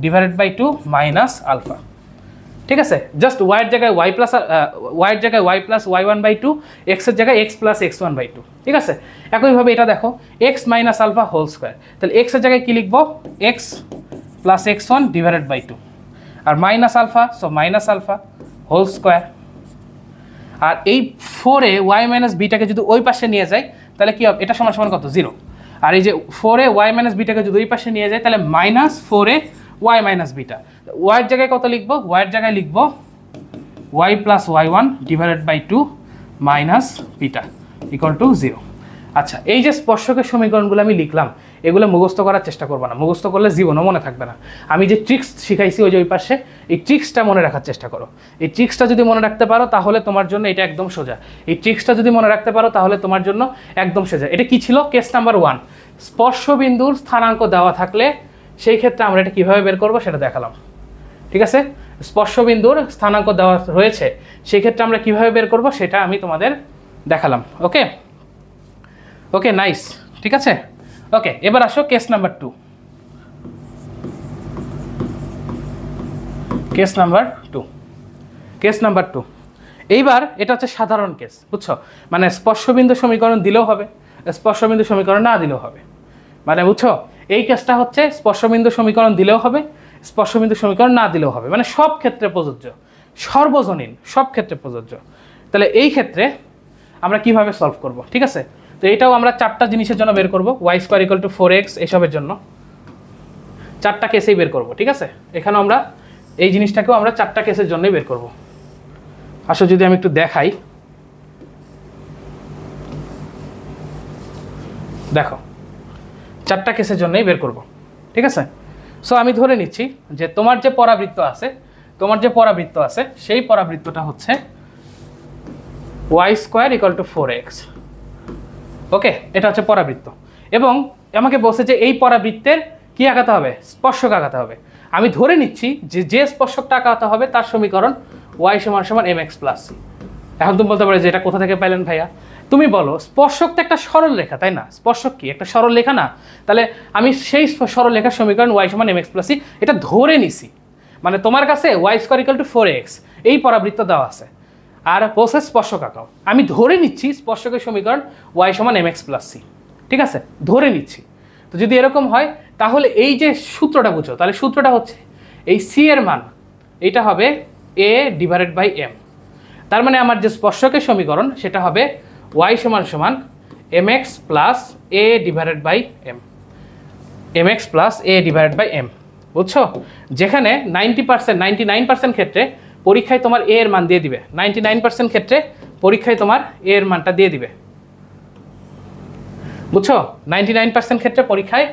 divided by 2 minus alpha, ঠিক আছে? জাস্ট ওয়াইয়ের জায়গায় ওয়াই প্লাস y1 বাই 2, এক্সের জায়গায় এক্স প্লাস x1 বাই 2, ঠিক আছে? একইভাবে এটা দেখো X minus alpha whole square, তাহলে এক্সের জায়গায় কি লিখবো x plus x1 divided by 2, আর minus alpha, so minus alpha whole square, আর এই 4a ওয়াই মাইনাস বিটাকে যদি ওই পাশে নিয়ে যায় তাহলে কি হবে এটা সমান সমান কত 0, আর এই যে 4a ওয়াই মাইনাস বিটাকে যদি ওই পাশে নিয়ে যায় তাহলে minus 4a Y minus beta, ওয়াইয়ের জায়গায় কত লিখবো ওয়াইয়ের জায়গায় লিখবো y plus y1 divided by 2 minus beta equal to 0। আচ্ছা এই যে স্পর্শকের সমীকরণগুলো আমি লিখলাম এগুলো মুখস্থ করার চেষ্টা করবো না, মুখস্থ করলে জীবনও মনে থাকবে না। আমি যে ট্রিক্স শিখাইছি ওই যে ওই পাশে, এই ট্রিক্সটা মনে রাখার চেষ্টা করো। এই ট্রিক্সটা যদি মনে রাখতে পারো তাহলে তোমার জন্য এটা একদম সোজা। এই ট্রিক্সটা যদি মনে রাখতে পারো তাহলে তোমার জন্য একদম সোজা। এটা কি ছিল? কেস নাম্বার 1, স্পর্শবিন্দুর স্থানাঙ্ক দেওয়া থাকলে সেই ক্ষেত্রে আমরা এটা কীভাবে বের করবো সেটা দেখালাম। ঠিক আছে, স্পর্শবিন্দুর স্থানাঙ্ক দেওয়া রয়েছে সেই ক্ষেত্রে আমরা কীভাবে বের করবো সেটা আমি তোমাদের দেখালাম। ওকে ওকে নাইস, ঠিক আছে। ওকে এবার আসো কেস নাম্বার 2। কেস নাম্বার 2 এইবার এটা হচ্ছে সাধারণ কেস, বুঝছো? মানে স্পর্শবিন্দু সমীকরণ দিলেও হবে, স্পর্শবিন্দু সমীকরণ না দিলেও হবে। মানে বুঝছো, এই কেসটা হচ্ছে স্পর্শবিন্দু সমীকরণ দিলেও হবে, স্পর্শবিন্দু সমীকরণ না দিলেও হবে, মানে সব ক্ষেত্রে প্রযোজ্য, সর্বজনীন, সব ক্ষেত্রে প্রযোজ্য। তাহলে এই ক্ষেত্রে আমরা কিভাবে সলভ করব? ঠিক আছে, তো এটাও আমরা 4টা জিনিসের জন্য বের করব, y² = 4x এসবের জন্য 4টা কেসেই বের করব। ঠিক আছে, এখানে আমরা এই জিনিসটাকেও আমরা 4টা কেসের জন্যই বের করব। আসো যদি আমি একটু দেখাই, দেখো 4টা কেসের জন্যই বের করব। ঠিক আছে, সো আমি ধরে নিচ্ছি যে তোমার যে পরাবৃত্ত আছে সেই পরাবৃত্তটা হচ্ছে y² = 4x। ওকে, এটা হচ্ছে পরাবৃত্ত এবং আমাকে বলছে যে এই পরাবৃত্তের কি আঁকাতে হবে? স্পর্শক আঁকাতে হবে। আমি ধরে নিচ্ছি যে যে স্পর্শকটা আঁকাতে হবে তার সমীকরণ y = mx + c। এখন তুমি বলতে পারো যে এটা কোথা থেকে পাইলেন ভাইয়া? তুমি বলো স্পর্শক তো একটা সরল রেখা, তাই না? স্পর্শক কি একটা সরল রেখা না? তাহলে আমি সেই সরল রেখার সমীকরণ y = mx + c এটা ধরে নিছি। মানে তোমার কাছে y² = 4x এই পরাবৃত্ত দেওয়া আছে, আর বলছে স্পর্শক আঁকাও। আমি ধরে নিচ্ছি স্পর্শকের সমীকরণ y সমান mx প্লাস c, ঠিক আছে, ধরে নিচ্ছি। তো যদি এরকম হয় তাহলে এই যে সূত্রটা বুঝো, তাহলে সূত্রটা হচ্ছে এই c এর মান এটা হবে a ডিভাইডেড বাই m। তার মানে আমার যে স্পর্শকের সমীকরণ সেটা হবে y সমান সমান mx plus a divided by m, mx plus a divided by m, বুঝছো? যেখানে 99% ক্ষেত্রে পরীক্ষায় তোমার a এর মান দিয়ে দিবে, 99% ক্ষেত্রে পরীক্ষায় তোমার a এর মানটা দিয়ে দিবে, বুঝছো? 99% ক্ষেত্রে পরীক্ষায়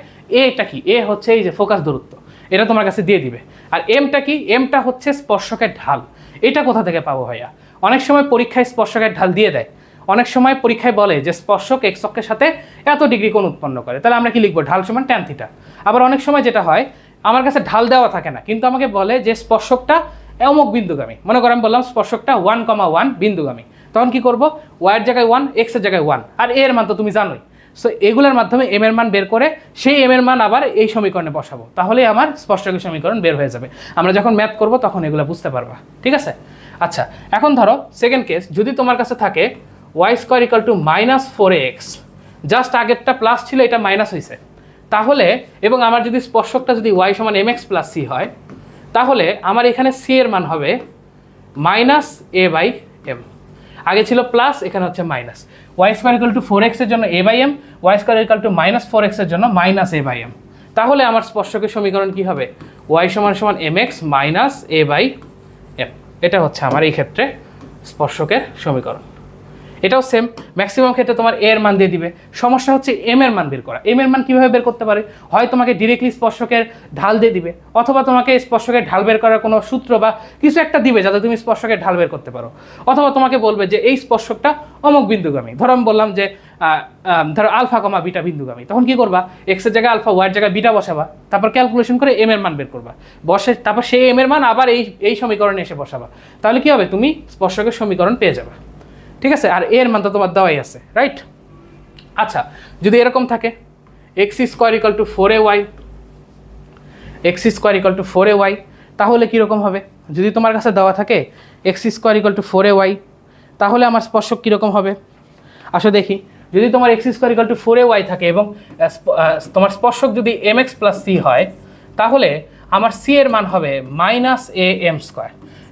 এটা কি, এ হচ্ছে এই যে ফোকাস দূরত্ব, এটা তোমার কাছে দিয়ে দিবে। আর এমটা কি, এমটা হচ্ছে স্পর্শকের ঢাল। এটা কোথা থেকে পাবো ভাইয়া? অনেক সময় পরীক্ষায় স্পর্শকের ঢাল দিয়ে দেয়, অনেক সময় পরীক্ষায় বলে যে স্পর্শক এক্স অক্ষের সাথে এত ডিগ্রি কোণ উৎপন্ন করে, তাহলে আমরা কি লিখবো? ঢাল সমান ট্যান থিটা। আবার অনেক সময় যেটা হয়, আমার কাছে ঢাল দেওয়া থাকে না, কিন্তু আমাকে বলে যে স্পর্শকটা অমুক বিন্দুগামী। মনে করো আমি বললাম স্পর্শকটা 1,1 বিন্দুগামী, তখন কি করবো? ওয়াইয়ের জায়গায় 1, এক্সের জায়গায় 1, আর এর মান তো তুমি জানোই। সো এগুলোর মাধ্যমে এম এর মান বের করে সেই এম এর মান আবার এই সমীকরণে বসাবো, তাহলে আমার স্পর্শকের সমীকরণ বের হয়ে যাবে। আমরা যখন ম্যাথ করব তখন এগুলো বুঝতে পারবা, ঠিক আছে? আচ্ছা, এখন ধরো সেকেন্ড কেস, যদি তোমার কাছে থাকে y square equal to -4x, just আগেরটা প্লাস ছিল, এটা মাইনাস হয়েছে, তাহলে এবং আমার যদি স্পর্শকটা যদি y সমান mx প্লাস c হয়, তাহলে আমার এখানে c এর মান হবে -a/m। আগে ছিল প্লাস, এখানে হচ্ছে minus. y square equal to 4x এর জন্য a/m, y square equal to -4x এর জন্য -a/m। তাহলে আমার স্পর্শকের সমীকরণ কি হবে? y সমান সমান mx মাইনাস a/m। এটা হচ্ছে আমার এই ক্ষেত্রে স্পর্শকের সমীকরণ। এটাও সেম, ম্যাক্সিমাম ক্ষেত্রে তোমার এর মান দিয়ে দিবে। সমস্যা হচ্ছে এম এর মান বের করা। এম এর মান কীভাবে বের করতে পারে? হয় তোমাকে ডিরেক্টলি স্পর্শকের ঢাল দিয়ে দিবে, অথবা তোমাকে স্পর্শকের ঢাল বের করার কোনো সূত্র বা কিছু একটা দিবে যাতে তুমি স্পর্শকের ঢাল বের করতে পারো, অথবা তোমাকে বলবে যে এই স্পর্শকটা অমুক বিন্দুগামী। ধরো আমি বললাম যে ধরো আলফা কমা বিটা বিন্দুগামী, তখন কি করবা? এক্সের জায়গায় আলফা, ওয়াইয়ের জায়গায় বিটা বসাবা, তারপর ক্যালকুলেশন করে এম এর মান বের করবা, বসে তারপর সেই এম এর মান আবার এই সমীকরণে এসে বসাবা। তাহলে কি হবে? তুমি স্পর্শকের সমীকরণ পেয়ে যাবে, ঠিক আছে? আর এর মান তো তোমার দেওয়াই আছে, রাইট? আচ্ছা, যদি এরকম থাকে x square equal to 4ay, x square equal to 4ay, তাহলে কীরকম হবে? যদি তোমার কাছে দেওয়া থাকে x square equal to 4ay, তাহলে আমার স্পর্শক কীরকম হবে? আসো দেখি। যদি তোমার x square equal to 4ay থাকে এবং তোমার স্পর্শক যদি mx প্লাস c হয়, তাহলে আমার c এর মান হবে -am স্কোয়ার।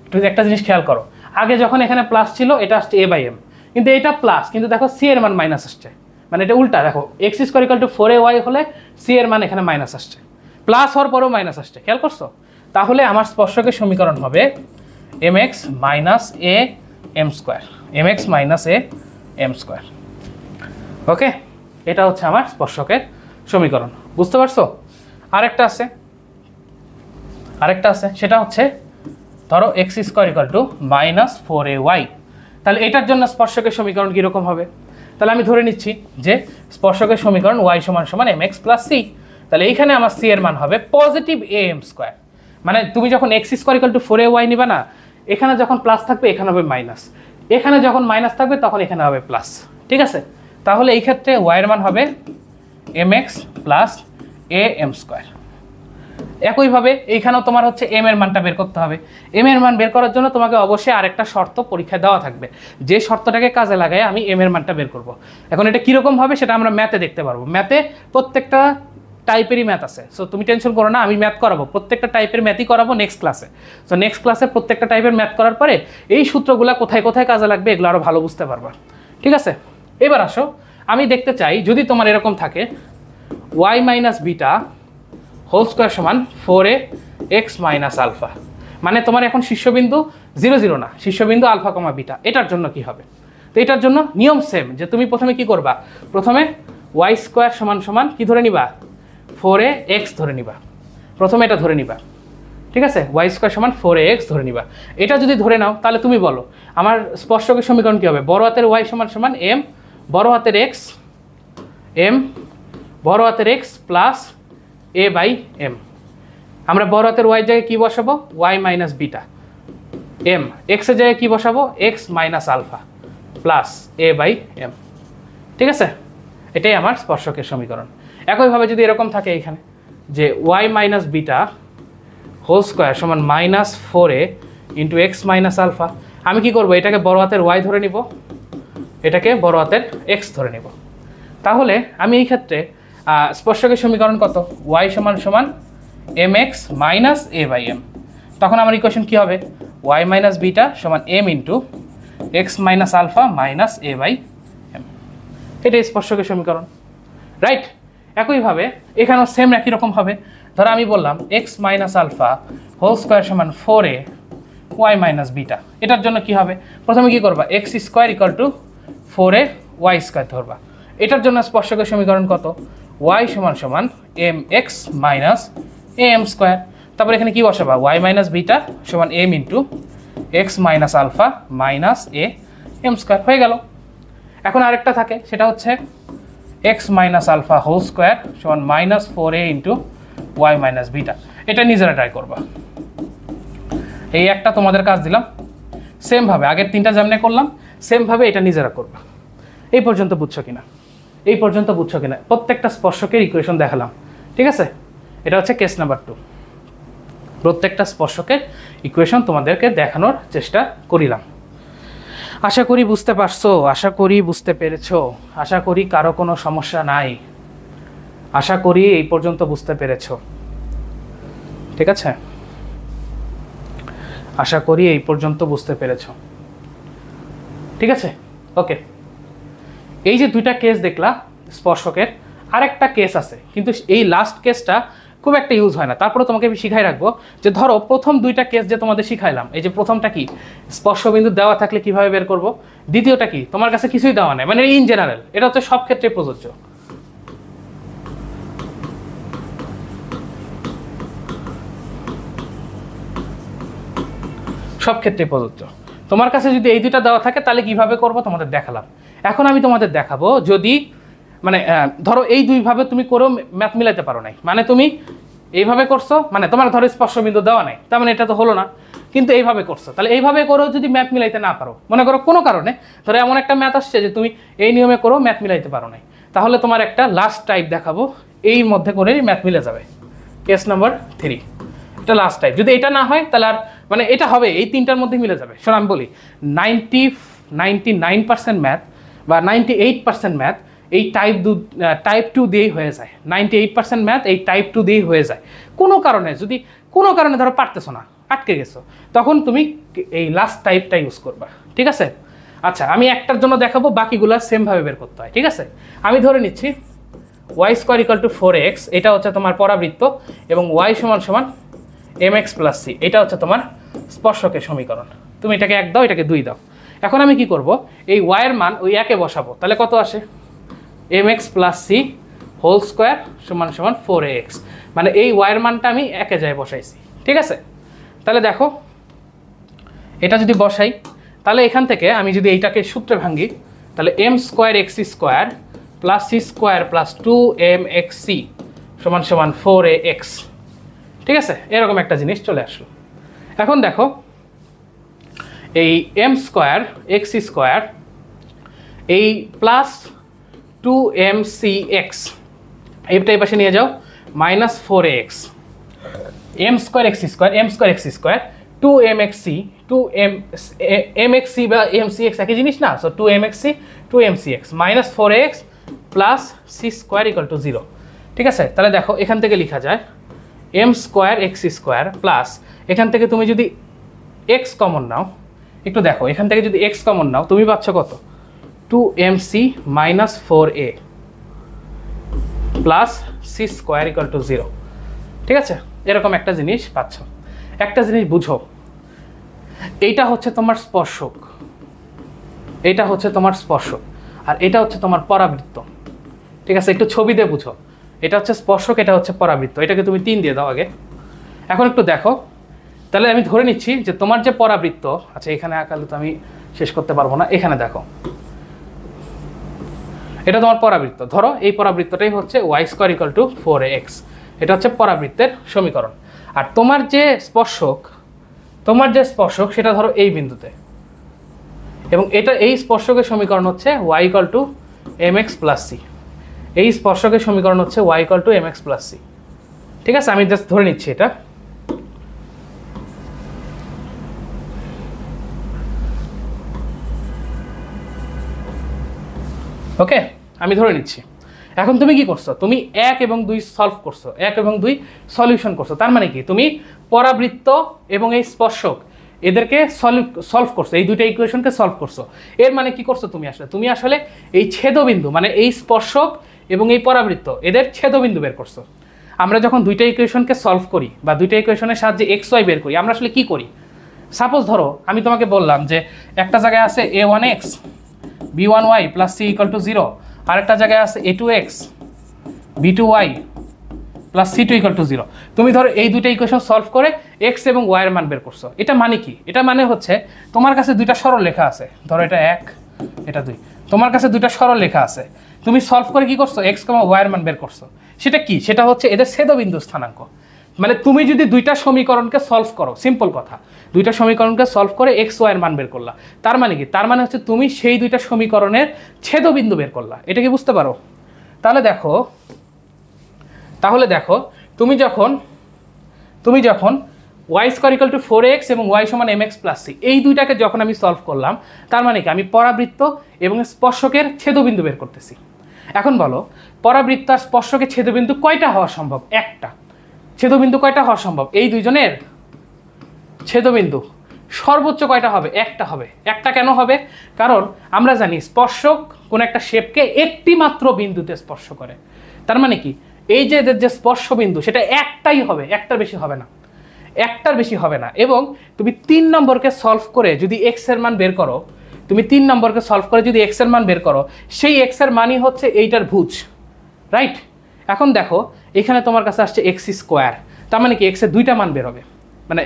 তুমি একটা জিনিস খেয়াল করো, আগে যখন এখানে প্লাস ছিল এটা আসছে a/m, কিন্তু এটা প্লাস, কিন্তু দেখো c এর মান মাইনাস আসছে, মানে এটা উল্টা। দেখো x square equal to 4ay হলে c এর মান এখানে মাইনাস আসছে, প্লাস হওয়ার পরেও মাইনাস আসছে, খেয়াল করছো? তাহলে আমার স্পর্শকের সমীকরণ হবে mx minus am square, mx minus am square. Okay, এটা হচ্ছে আমার স্পর্শকের সমীকরণ, বুঝতে পারছো? আরেকটা আছে, সেটা হচ্ছে ধরো x square equal to -4ay, তাহলে এটার জন্য স্পর্শকের সমীকরণ কীরকম হবে? তাহলে আমি ধরে নিচ্ছি যে স্পর্শকের সমীকরণ y সমান সমান mx প্লাস c, তাহলে এইখানে আমার c এর মান হবে পজিটিভ am স্কোয়ার। মানে তুমি যখন x square equal to 4ay নিবা না, এখানে যখন প্লাস থাকবে এখানে হবে মাইনাস, এখানে যখন মাইনাস থাকবে তখন এখানে হবে প্লাস, ঠিক আছে? তাহলে এই ক্ষেত্রে y এর মান হবে mx প্লাস am স্কোয়ার। একইভাবে এইখানেও তোমার হচ্ছে এম এর মানটা বের করতে হবে। এম এর মান বের করার জন্য তোমাকে অবশ্যই আরেকটা শর্ত পরীক্ষায় দেওয়া থাকবে, যে শর্তটাকে কাজে লাগায় আমি এম এর মানটা বের করব। এখন এটা কীরকম হবে সেটা আমরা ম্যাথে দেখতে পারবো। ম্যাথে প্রত্যেকটা টাইপেরই ম্যাথ আছে, সো তুমি টেনশন করো না, আমি ম্যাথ করাবো, প্রত্যেকটা টাইপের ম্যাথই করাবো নেক্সট ক্লাসে। সো নেক্সট ক্লাসে প্রত্যেকটা টাইপের ম্যাথ করার পরে এই সূত্রগুলো কোথায় কোথায় কাজে লাগবে এগুলো আরও ভালো বুঝতে পারবা, ঠিক আছে? এবার আসো, আমি দেখতে চাই যদি তোমার এরকম থাকে y minus beta whole square সমান 4ax মাইনাস আলফা, মানে তোমার এখন শীর্ষবিন্দু 0, 0 না, শীর্ষবিন্দু আলফা কমা বিটা, এটার জন্য কি হবে? তো এটার জন্য নিয়ম সেম, যে তুমি প্রথমে কি করবা? প্রথমে y স্কোয়ার সমান সমান কি ধরে নিবা? 4ax ধরে নিবা, প্রথমে এটা ধরে নিবা, ঠিক আছে? y স্কোয়ার সমান 4ax ধরে নিবা। এটা যদি ধরে নাও তাহলে তুমি বলো আমার স্পর্শকের সমীকরণ কী হবে? বড় হাতের y সমান সমান m, বড় হাতের x, m বড় হাতের x প্লাস a/m। আমরা বড় হাতের y জায়গায় কী বসাবো? y minus beta, m x এর জায়গায় কী বসাবো? x minus alpha plus a/m, ঠিক আছে? এটাই আমার স্পর্শকের সমীকরণ। একইভাবে যদি এরকম থাকে এখানে যে y minus beta whole square সমান -4a into x minus alpha, আমি কি করব, এটাকে বড় হাতের y ধরে নিব, এটাকে বড় হাতের x ধরে নিব। তাহলে আমি এই ক্ষেত্রে স্পর্শকের সমীকরণ কত, y সমান সমান mx minus a by m। তখন আমার ইকুয়েশন কি হবে, y মাইনাস বিটা সমান m into x minus alpha minus a by m। এটাই স্পর্শকের সমীকরণ, রাইট। একইভাবে এখানেও সেম একই রকম হবে। ধরো আমি বললাম x minus alpha whole square সমান 4a y মাইনাস বিটা। এটার জন্য কি হবে, প্রথমে কি করবা, x square equal two 4a y square ধরবা। এটার জন্য স্পর্শকের সমীকরণ কত, y সমান সমান mx মাইনাস am স্কোয়ার। তারপর এখানে কি বসাবা, y মাইনাস বিটা সমান m into x minus alpha minus a m square হয়ে গেল। এখন আরেকটা থাকে, সেটা হচ্ছে X minus alpha whole square সমান minus 4a into y minus beta. এটা নিজেরা ট্রাই করবা। এই একটা তোমাদের কাজ দিলাম, সেমভাবে আগের তিনটা যেমনে করলাম সেমভাবে এটা নিজেরা করবা। এই পর্যন্ত বুঝছো কিনা, এই পর্যন্ত বুঝছো কিনা, প্রত্যেকটা স্পর্শকের ইকুয়েশন দেখালাম, ঠিক আছে। এটা হচ্ছে কেস নাম্বার 2। প্রত্যেকটা স্পর্শকের ইকুয়েশন তোমাদেরকে দেখানোর চেষ্টা করিলাম। আশা করি বুঝতে পারছো, আশা করি বুঝতে পেরেছো, আশা করি কারো কোনো সমস্যা নাই, আশা করি এই পর্যন্ত বুঝতে পেরেছো, ঠিক আছে। আশা করি এই পর্যন্ত বুঝতে পেরেছো, ঠিক আছে, ওকে। এই যে দুইটা কেস দেখলা স্পর্শকের, আরেকটা কেস আছে, কিন্তু এই লাস্ট কেসটা খুব একটা ইউজ হয় না। তারপরে তোমাকে আমি শিখাই রাখবো যে ধরো প্রথম দুইটা কেস যে তোমাদের শিখাইলাম, এই যে প্রথমটা কি স্পর্শবিন্দু দেওয়া থাকলে কিভাবে বের করব, দ্বিতীয়টা কি তোমার কাছে কিছুই দেওয়া নেই, মানে ইন জেনারেল, এটা হচ্ছে সব ক্ষেত্রে প্রযোজ্য। সব ক্ষেত্রে প্রযোজ্য। তোমার কাছে যদি এই দুইটা দেওয়া থাকে তাহলে কিভাবে করবো তোমাদের দেখালাম। এখন আমি তোমাদের দেখাবো যদি মানে ধরো এই দুইভাবে তুমি করেও ম্যাথ মিলাইতে পারো নাই, মানে তুমি এইভাবে করছো, মানে তোমার ধরো স্পর্শবিন্দু দেওয়া নাই, তার মানে এটা তো হলো না, কিন্তু এইভাবে করছো, তাহলে এইভাবে করেও যদি ম্যাথ মিলাইতে না পারো, মনে করো কোনো কারণে ধরো এমন একটা ম্যাথ আসছে যে তুমি এই নিয়মে করেও ম্যাথ মিলাইতে পারো নাই, তাহলে তোমার একটা লাস্ট টাইপ দেখাবো, এই মধ্যে করেই ম্যাথ মিলে যাবে। কেস নাম্বার 3, এটা লাস্ট টাইপ। যদি এটা না হয় তাহলে আর মানে এটা হবে, এই তিনটার মধ্যে মিলে যাবে। শোনো আমি বলি, 99% ম্যাথ বা 98% ম্যাথ এই টাইপ 2 দিয়েই হয়ে যায়। 98% ম্যাথ এই টাইপ 2 দিয়েই হয়ে যায়। কোনো কারণে যদি কোনো কারণে ধরো পারতেছো না, আটকে গেছো, তখন তুমি এই লাস্ট টাইপটা ইউজ করবা, ঠিক আছে। আচ্ছা, আমি একটার জন্য দেখাবো, বাকিগুলো সেমভাবে বের করতে হয়, ঠিক আছে। আমি ধরে নিচ্ছি y square equal to 4x, এটা হচ্ছে তোমার পরাবৃত্ত, এবং y সমান সমান mx প্লাস c, এটা হচ্ছে তোমার স্পর্শকের সমীকরণ। তুমি এটাকে 1 দাও, এটাকে 2 দাও। এখন আমি কি করব, এই y এর মান ওই 1-এ বসাবো, তাহলে কত আসে, mx plus c whole square সমান সমান 4ax, মানে এই y এর মানটা আমি 1-এ যায় বসাইছি, ঠিক আছে। তাহলে দেখো এটা যদি বসাই, তাহলে এখান থেকে আমি যদি এইটাকে সূত্রে ভাঙি, তাহলে m square x square plus c square plus 2mxc সমান সমান 4ax, ঠিক আছে। এরকম একটা জিনিস চলে আসলো। এখন দেখো এই m স্কোয়ার x স্কোয়ার এই প্লাস 2mcx এইটা এই পাশে নিয়ে যাও, minus 4ax, m square x square 2mxc 2mxc বা mcx একই জিনিস না, so 2mxc 2mcx minus 4ax plus c square equal to 0, ঠিক আছে। তাহলে দেখো এখান থেকে লেখা যায় m square x square plus, এখান থেকে তুমি যদি x কমন নাও, একটু দেখো এখান থেকে যদি x কমন নাও, তুমি পাচ্ছ কত, 2mc minus 4a plus c square equal to 0, ঠিক আছে। এরকম একটা জিনিস পাচ্ছ। একটা জিনিস বুঝো, এইটা হচ্ছে তোমার স্পর্শক, এইটা হচ্ছে তোমার স্পর্শক, আর এটা হচ্ছে তোমার পরাবৃত্ত, ঠিক আছে। একটু ছবি দিয়ে বুঝো, এটা হচ্ছে স্পর্শক, এটা হচ্ছে পরাবৃত্ত, এটাকে তুমি 3 দিয়ে দাও আগে। এখন একটু দেখো, তাহলে আমি ধরে নিচ্ছি যে তোমার যে পরাবৃত্ত, আচ্ছা এখানে আঁকালে তো আমি শেষ করতে পারবো না, এখানে দেখো এটা তোমার পরাবৃত্ত, ধরো এই পরাবৃত্তটাই হচ্ছে y square equal two 4ax, এটা হচ্ছে পরাবৃত্তের সমীকরণ। আর তোমার যে স্পর্শক সেটা ধরো এই বিন্দুতে, এবং এটা এই স্পর্শকের সমীকরণ হচ্ছে y equal to mx plus c, এই স্পর্শকের সমীকরণ হচ্ছে y equal to mx plus c, ঠিক আছে। আমি জাস্ট ধরে নিচ্ছি এটা। ওকে, আমি ধরে নিচ্ছি। এখন তুমি কি করছো, তুমি 1 এবং 2 সলভ করছো, 1 এবং 2 সলিউশন করছো। তার মানে কি, তুমি পরাবৃত্ত এবং এই স্পর্শক এদেরকে সলভ করছো, এই দুইটা ইকুয়েশনকে সলভ করছো। এর মানে কি করছো তুমি আসলে এই ছেদবিন্দু মানে এই স্পর্শক এবং এই পরাবৃত্ত এদের ছেদবিন্দু বের করছো। আমরা যখন দুইটা ইকুয়েশনকে সলভ করি বা দুইটা ইকুয়েশনের সাহায্যে এক্স ওয়াই বের করি, আমরা আসলে কি করি? সাপোজ ধরো আমি তোমাকে বললাম যে একটা জায়গায় আছে a1x b1y plus C equal to 0, আরেকটা জায়গায় আছে a2x b2y plus c two equal to 0। তুমি ধরো এই দুইটা ইকুয়েশন সলভ করে এক্স এবং ওয়াই এর মান বের করছো। এটা মানে কি? এটা মানে হচ্ছে তোমার কাছে দুইটা সরল লেখা আছে, ধরো এটা 1 এটা 2, তোমার কাছে দুইটা সরল লেখা আছে, তুমি সলভ করে কি করছো, এক্স কমা ওয়াই এর মান বের করছো। সেটা কি? সেটা হচ্ছে এদের ছেদবিন্দু স্থানাঙ্ক। মানে তুমি যদি দুইটা সমীকরণকে সলভ করো, সিম্পল কথা, দুইটা সমীকরণকে সলভ করে এক্স ওয়াই এর মান বের করলা, তার মানে কি? তার মানে হচ্ছে তুমি সেই দুইটা সমীকরণের ছেদবিন্দু বের করলা। এটা কি বুঝতে পারো? তাহলে দেখো তুমি যখন y square equal to 4x এবং y সমান mx প্লাস c এই দুইটাকে যখন আমি সলভ করলাম, তার মানে কি আমি পরাবৃত্ত এবং স্পর্শকের ছেদবিন্দু বের করতেছি। এখন বলো, পরাবৃত্ত আর স্পর্শকের ছেদবিন্দু কয়টা হওয়া সম্ভব? একটা। ছেদবিন্দু কয়টা হওয়া সম্ভব? এই দুইজনের ছেদবিন্দু সর্বোচ্চ কয়টা হবে? একটা হবে। একটা কেন হবে? কারণ আমরা জানি স্পর্শক কোন একটা শেপকে একটি মাত্র বিন্দুতে স্পর্শ করে। তার মানে কি, এই যে এদের যে স্পর্শ বিন্দু সেটা একটাই হবে, একটার বেশি হবে না, একটার বেশি হবে না। এবং তুমি 3 নম্বরকে সলভ করে যদি এক্স এর মান বের করো, তুমি 3 নম্বরকে সলভ করে যদি এক্স এর মান বের করো, সেই এক্স এর মানই হচ্ছে এইটার ভুজ, রাইট? এখন দেখো এখানে তোমার কাছে আসছে এক্স স্কোয়ার, তার মানে কি এক্স এর দুইটা মান বের হবে, মানে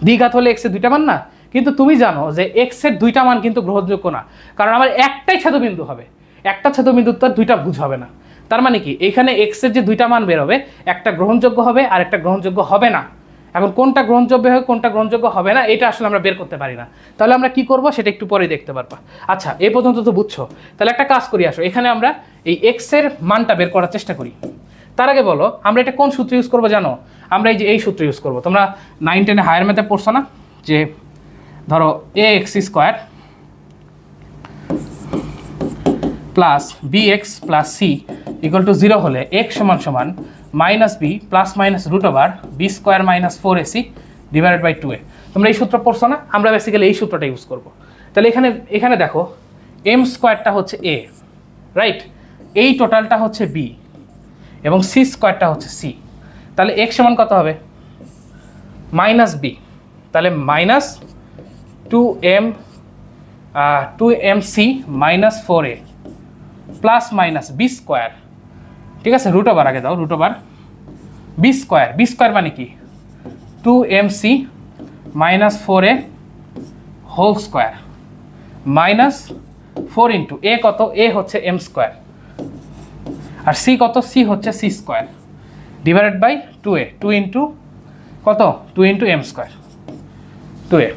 দ্বিঘাত হলে এক্স এর দুইটা মান না। কিন্তু তুমি জানো যে এক্স এর দুইটা মান কিন্তু গ্রহণযোগ্য না, কারণ আমার একটাই ছেদবিন্দু হবে, একটা ছেদবিন্দুর তো দুইটা ভুজ হবে না। তার মানে কি এখানে এক্স এর যে দুইটা মান বের হবে, একটা গ্রহণযোগ্য হবে আর একটা গ্রহণযোগ্য হবে না। এখন কোনটা গ্রহণযোগ্য হবে কোনটা গ্রহণযোগ্য হবে না এটা আসলে আমরা বের করতে পারি না। তাহলে আমরা কি করব সেটা একটু পরে দেখতে পারবা। আচ্ছা, এই পর্যন্ত তো বুঝছো। তাহলে একটা কাজ করি, আসো এখানে আমরা এই এক্স এর মানটা বের করার চেষ্টা করি। তার আগে বলো আমরা এটা কোন সূত্র ইউজ করবো জানো? আমরা এই সূত্র ইউজ করবো। তোমরা 9-10 হায়ার ম্যাথে পড়ছো না, যে ধরো A X square plus B X plus C equal to 0 হলে এক্স সমান সমান minus B plus minus root over B square minus 4ac divided by 2a। তোমরা এই সূত্র পড়ছো না? আমরা বেসিক্যালি এই সূত্রটা ইউজ করবো। তাহলে এখানে দেখো এম স্কোয়ারটা হচ্ছে এ, রাইট? এই টোটালটা হচ্ছে বি এবং সি স্কোয়ারটা হচ্ছে সি। তাহলে এক্স সমান কত হবে? মাইনাস বি, তাহলে minus 2mc minus 4a plus minus b square, ঠিক আছে? রুট ওভার আগে দাও, রুট ওভার বি স্কোয়ার মানে কি 2mc minus 4a whole square minus 4 into A কত? এ হচ্ছে এম স্কোয়ার, আর সি কত? সি হচ্ছে C square divided by 2a, 2 into কত? 2 into M square 2a।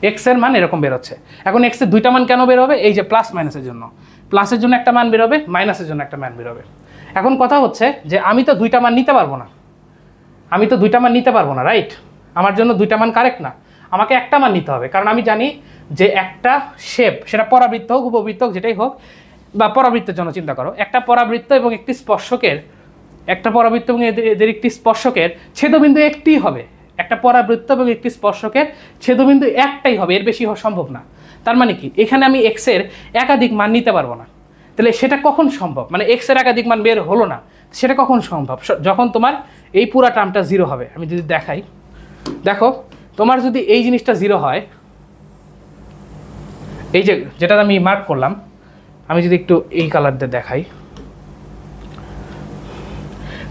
X এর মান এরকম বেরোচ্ছে। এখন এক্স এর দুইটা মান কেন বের হবে? এই যে প্লাস মাইনাসের জন্য, প্লাসের জন্য একটা মান বেরোবে, মাইনাসের জন্য একটা মান বেরোবে। এখন কথা হচ্ছে যে আমি তো দুইটা মান নিতে পারবো না, রাইট? আমার জন্য দুইটা মান কারেক্ট না, আমাকে একটা মান নিতে হবে। কারণ আমি জানি যে একটা শেপ, সেটা পরাবৃত্ত হোক উপবৃত্ত হোক যেটাই হোক, বা পরাবৃত্তের জন্য চিন্তা করো, একটা পরাবৃত্ত এবং একটি স্পর্শকের, একটা পরাবৃত্ত এবং এদের একটি স্পর্শকের ছেদবিন্দু একটিই হবে। একটা পরাবৃত্ত এবং একটি স্পর্শকের ছেদবিন্দু একটাই হবে, এর বেশি হওয়া সম্ভব না। তার মানে কি এখানে আমি এক্স এর একাধিক মান নিতে পারবো না। তাহলে সেটা কখন সম্ভব? মানে এক্স এর একাধিক মান বের হলো না, সেটা কখন সম্ভব? যখন তোমার এই পুরা টার্মটা 0 হবে। আমি যদি দেখাই, দেখো তোমার যদি এই জিনিসটা 0 হয়, এই যে যেটা আমি মার্ক করলাম, আমি যদি একটু এই কালার দিয়ে দেখাই,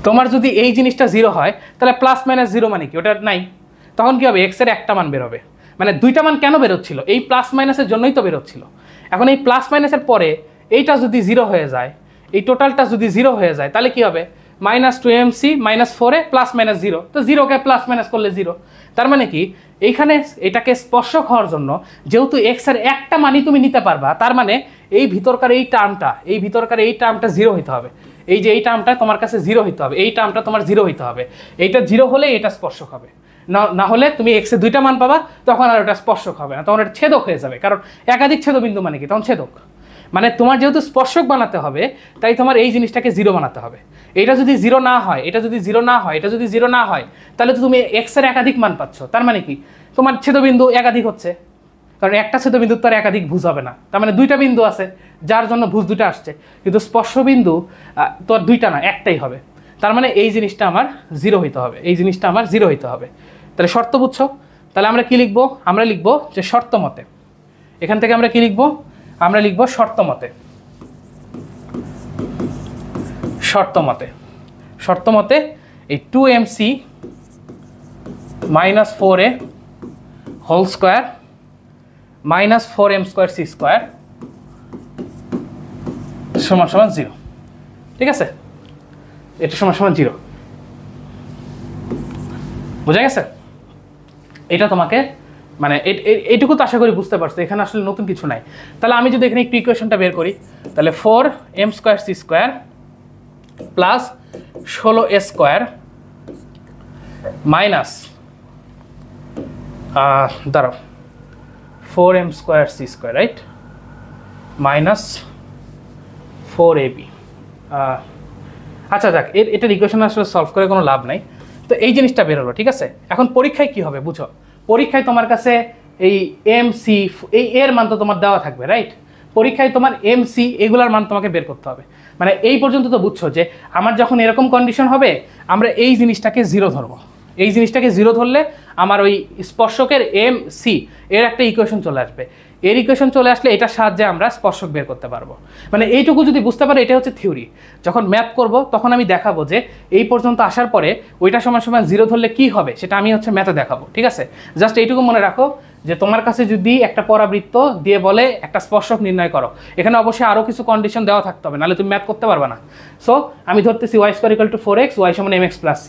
তোমার যদি এই জিনিসটা 0 হয় তাহলে প্লাস মাইনাস 0 মানে কি? ওটা নাই। তখন কি হবে? এক্স এর একটা মান বের হবে। মানে দুইটা মান কেন বেরোচ্ছিল? এই প্লাস মাইনাসের জন্যই তো বেরোচ্ছিল। এখন এই প্লাস মাইনাসের পরে এইটা যদি 0 হয়ে যায়, এই টোটালটা যদি 0 হয়ে যায়, তাহলে কি হবে? Minus 2mc minus 4a plus minus 0, তো 0কে প্লাস মাইনাস করলে 0। তার মানে কি এইখানে এটাকে স্পর্শক হওয়ার জন্য যেহেতু এক্স এর একটা মানই তুমি নিতে পারবা, তার মানে এই ভিতরকার এই টার্মটা 0 হইতে হবে। এই যে এই টার্মটা তোমার কাছে 0 হইতে হবে, এই টার্মটা তোমার 0 হইতে হবে। এইটা 0 হলে এটা স্পর্শক হবে, না হলে তুমি এক্স এর দুইটা মান পাবা, তখন আর ওটা স্পর্শক হবে না, তখন এটা ছেদক হয়ে যাবে। কারণ একাধিক ছেদবিন্দু মানে কি? তখন ছেদক। মানে তোমার যেহেতু স্পর্শক বানাতে হবে তাই তোমার এই জিনিসটাকে জিরো বানাতে হবে। এটা যদি জিরো না হয়, এটা যদি জিরো না হয়, এটা যদি জিরো না হয়, তাহলে তো তুমি এক্সের একাধিক মান পাচ্ছ। তার মানে কি তোমার ছেদবিন্দু একাধিক হচ্ছে, কারণ একটা ছেদবিন্দুর তো আর একাধিক ভুজ হবে না, তার মানে দুইটা বিন্দু আছে যার জন্য ভুজ দুটো আসছে, কিন্তু স্পর্শবিন্দু তো আর দুইটা না, একটাই হবে। তার মানে এই জিনিসটা আমার জিরো হইতে হবে, এই জিনিসটা আমার জিরো হইতে হবে। তাহলে শর্ত বুঝছো? তাহলে আমরা কি লিখবো? আমরা লিখবো যে শর্ত মতে। এখান থেকে আমরা কি লিখবো? আমরা লিখবো শর্ত মতে। শর্ত মতে, শর্ত মতে এই 2mc minus 4a whole square minus 4m square c square সমান সমান 0। ঠিক আছে, এটা সমান সমান 0। বোঝা গেছে? এটা তোমাকে মানে এইটুকু তো আশা করি বুঝতে পারছো, এখানে আসলে নতুন কিছু নাই। তাহলে আমি যদি এখানে একটু ইকুয়েশনটা বের করি, তাহলে 4m square c square plus 16a square minus দাঁড়াও 4m square c square, right, minus 4ab। আচ্ছা যাক, এটার ইকুয়েশন আসলে সলভ করে কোনো লাভ নাই। তো এই জিনিসটা বের হলো, ঠিক আছে। এখন পরীক্ষায় কি হবে বুঝো? পরীক্ষায় তোমার কাছে এই mc এই এর মান তো তোমার দেওয়া থাকবে, রাইট। পরীক্ষায় তোমার mc এগুলার মান তোমাকে বের করতে হবে। মানে এই পর্যন্ত তো বুঝছো যে আমার যখন এরকম কন্ডিশন হবে আমরা এই জিনিসটাকে জিরো ধরবো। এই জিনিসটাকে জিরো ধরলে আমার ওই স্পর্শকের mc এর একটা ইকুয়েশন চলে আসবে। এর ইকুয়েশন চলে আসলে এটার সাহায্যে আমরা স্পর্শক বের করতে পারবো। মানে এইটুকু যদি বুঝতে পারো, এটা হচ্ছে থিওরি। যখন ম্যাথ করব তখন আমি দেখাবো যে এই পর্যন্ত আসার পরে ওইটা সমান সমান জিরো ধরলে কি হবে, সেটা আমি হচ্ছে ম্যাথে দেখাবো। ঠিক আছে, জাস্ট এইটুকু মনে রাখো যে তোমার কাছে যদি একটা পরাবৃত্ত দিয়ে বলে একটা স্পর্শক নির্ণয় করো, এখানে অবশ্যই আরও কিছু কন্ডিশন দেওয়া থাকতে হবে, নাহলে তুমি ম্যাথ করতে পারবে না। সো আমি ধরতেছি y square equal to 4x, y সমান mx প্লাস c।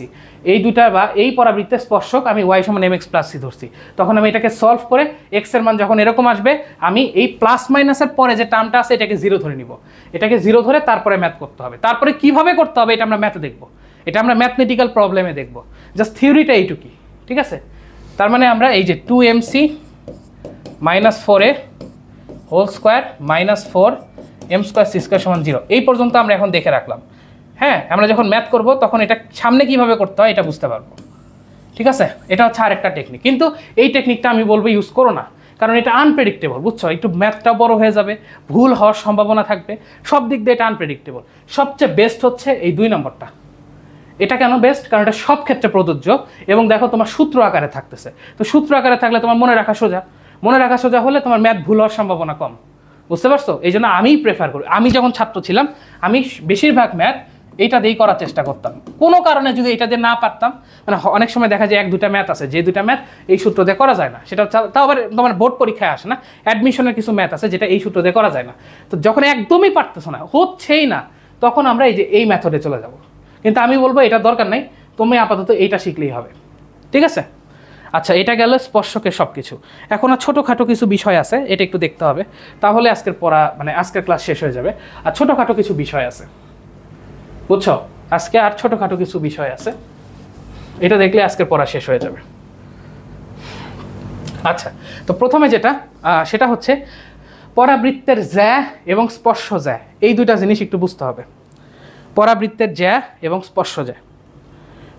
এই দুটা বা এই পরাবৃত্তের স্পর্শক আমি y সমান mx প্লাস c ধরছি। তখন আমি এটাকে সলভ করে x এর মান যখন এরকম আসবে, আমি এই প্লাস মাইনাসের পরে যে টার্মটা আছে এটাকে জিরো ধরে নিব। এটাকে জিরো ধরে তারপরে ম্যাথ করতে হবে। তারপরে কিভাবে করতে হবে এটা আমরা ম্যাথে দেখবো, এটা আমরা ম্যাথমেটিক্যাল প্রবলেমে দেখবো। জাস্ট থিওরিটা এইটুকুই, ঠিক আছে। তার মানে আমরা এই যে 2mc minus 4a whole square minus 4m square c square সমান 0 এই পর্যন্ত আমরা এখন দেখে রাখলাম। হ্যাঁ, আমরা যখন ম্যাথ করব তখন এটা সামনে কিভাবে করতে হয় এটা বুঝতে পারবো। ঠিক আছে, এটা হচ্ছে আরেকটা টেকনিক, কিন্তু এই টেকনিকটা আমি বলবো ইউজ করো না, কারণ এটা আনপ্রেডিক্টেবল। বুঝছো, একটু ম্যাথটা বড় হয়ে যাবে, ভুল হওয়ার সম্ভাবনা থাকবে, সব দিক দিয়ে এটা আনপ্রেডিক্টেবল। সবচেয়ে বেস্ট হচ্ছে এই 2 নম্বরটা। এটা কেন বেস্ট? কারণ এটা সব ক্ষেত্রে প্রযোজ্য এবং দেখো তোমার সূত্র আকারে থাকতেছে। তো সূত্র আকারে থাকলে তোমার মনে রাখা সোজা, মনে রাখা সোজা হলে তোমার ম্যাথ ভুল হওয়ার সম্ভাবনা কম। বুঝতে পারছো? এই জন্য আমি প্রেফার করি, আমি যখন ছাত্র ছিলাম আমি বেশিরভাগ ম্যাথ এইটা দিয়েই করার চেষ্টা করতাম। কোনো কারণে যদি এটা দিয়ে না পারতাম, মানে অনেক সময় দেখা যায় 1-2টা ম্যাথ আছে যে 2টা ম্যাথ এই সূত্র দিয়ে করা যায় না, সেটা তাও আবার তোমার বোর্ড পরীক্ষায় আসে না। অ্যাডমিশনের কিছু ম্যাথ আছে যেটা এই সূত্র দিয়ে করা যায় না। তো যখন একদমই পারতেছো না, হচ্ছেই না, তখন আমরা এই যে এই মেথডে চলে যাব। কিন্তু আমি বলবো এটা দরকার নাই, তুমি আপাতত এইটা শিখলেই হবে। ঠিক আছে, আচ্ছা, এটা গেল স্পর্শকের সব কিছু। এখন আর ছোটোখাটো কিছু বিষয় আছে, এটা একটু দেখতে হবে, তাহলে আজকের পড়া মানে আজকের ক্লাস শেষ হয়ে যাবে। আর ছোটোখাটো কিছু বিষয় আছে, বুঝছো, আজকে আর ছোটোখাটো কিছু বিষয় আছে, এটা দেখলে আজকের পড়া শেষ হয়ে যাবে। আচ্ছা, তো প্রথমে যেটা সেটা হচ্ছে পরাবৃত্তের জ্যা এবং স্পর্শ জ্যা, এই দুইটা জিনিস একটু বুঝতে হবে। পরাবৃত্তের জ্যা এবং স্পর্শ জ্যা,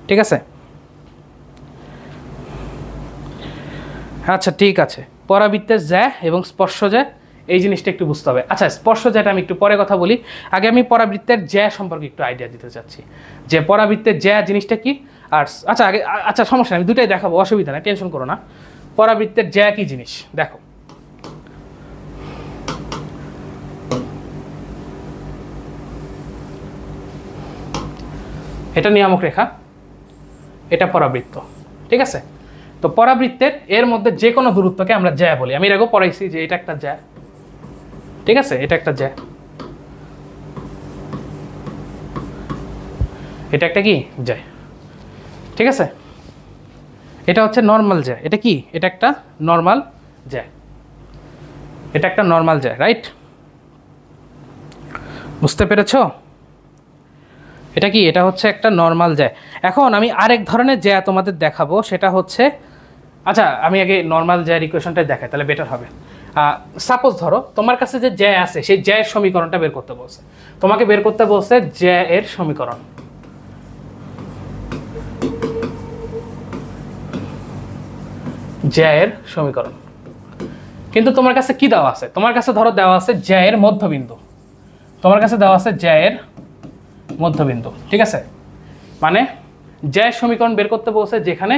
ঠিক আছে। আচ্ছা ঠিক আছে, পরাবৃত্তের জ্যা এবং স্পর্শ জ্যা এই জিনিসটা একটু বুঝতে হবে। আচ্ছা, স্পর্শ জ্যাটা আমি একটু পরে কথা বলি, আগে আমি পরাবৃত্তের জ্যা সম্পর্কে একটু আইডিয়া দিতে চাচ্ছি যে পরাবৃত্তের জ্যা জিনিসটা কি। আর আচ্ছা আগে, আচ্ছা সমস্যা নেই, আমি দুটাই দেখাবো, অসুবিধা নেই, টেনশন করো না। পরাবৃত্তের জ্যা কি জিনিস দেখো, এটা নিয়ামক রেখা, এটা পরাবৃত্ত, ঠিক আছে। তো পরাবৃত্তের এর মধ্যে যে কোনো দূরত্বকে আমরা জ্যা বলি। আমি এর আগেও পড়াইছি যে এটা একটা জ্যা, ঠিক আছে, এটা একটা জ্যা, এটা একটা কি জ্যা, ঠিক আছে। এটা হচ্ছে নর্মাল জ্যা, এটা কি, এটা একটা নর্মাল জ্যা, এটা একটা নর্মাল জ্যা, রাইট? বুঝতে পেরেছ? এটা কি, এটা হচ্ছে একটা নর্মাল জ্যা। এখন আমি আরেক ধরনের জ্যা তোমাদের দেখাবো, সেটা হচ্ছে, আচ্ছা আমি আগে নর্মাল জ্যার ইকুয়েশনটাই দেখাই তাহলে বেটার হবে। সাপোজ ধরো তোমার কাছে যে জ্যা আছে সেই জ্যায়ের সমীকরণটা বের করতে বলছে, তোমাকে বের করতে বলছে জ্যা এর সমীকরণ। জ্যা এর সমীকরণ, কিন্তু তোমার কাছে কি দেওয়া আছে? তোমার কাছে ধরো দেওয়া আছে জ্যা এর মধ্যবিন্দু, তোমার কাছে দেওয়া আছে জ্যা এর মধ্যবিন্দু, ঠিক আছে? মানে জ্যা এর সমীকরণ বের করতে বলছে যেখানে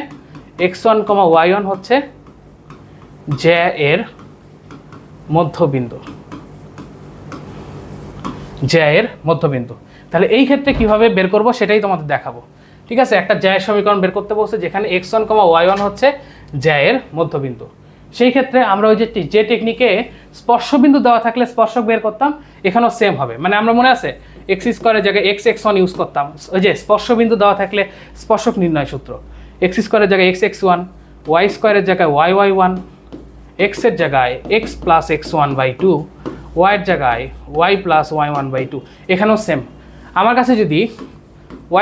x1, y1 হচ্ছে জ্যা এর মধ্যবিন্দু, জ্যা এর মধ্যবিন্দু। তাহলে এই ক্ষেত্রে কিভাবে বের করব সেটাই তোমাদের দেখাবো, ঠিক আছে? একটা জ্যা এর সমীকরণ বের করতে বলছে যেখানে x1, y1 হচ্ছে জ্যা এর মধ্যবিন্দু। সেই ক্ষেত্রে আমরা ওই যে টেকনিকে স্পর্শবিন্দু দেওয়া থাকলে স্পর্শক বের করতাম, এখানেও সেম হবে। মানে আমরা মনে আছে এক্স স্কোয়ারের জায়গায় x1 ইউজ করতাম, ওই যে স্পর্শবিন্দু দেওয়া থাকলে স্পর্শক নির্ণয় সূত্র, এক্স স্কোয়ারের জায়গায় x1, y স্কোয়ারের জায়গায় y1, x এর জায়গায় x প্লাস x1/2, y এর জায়গায় y প্লাস y1/2। এখানেও সেম। আমার কাছে যদি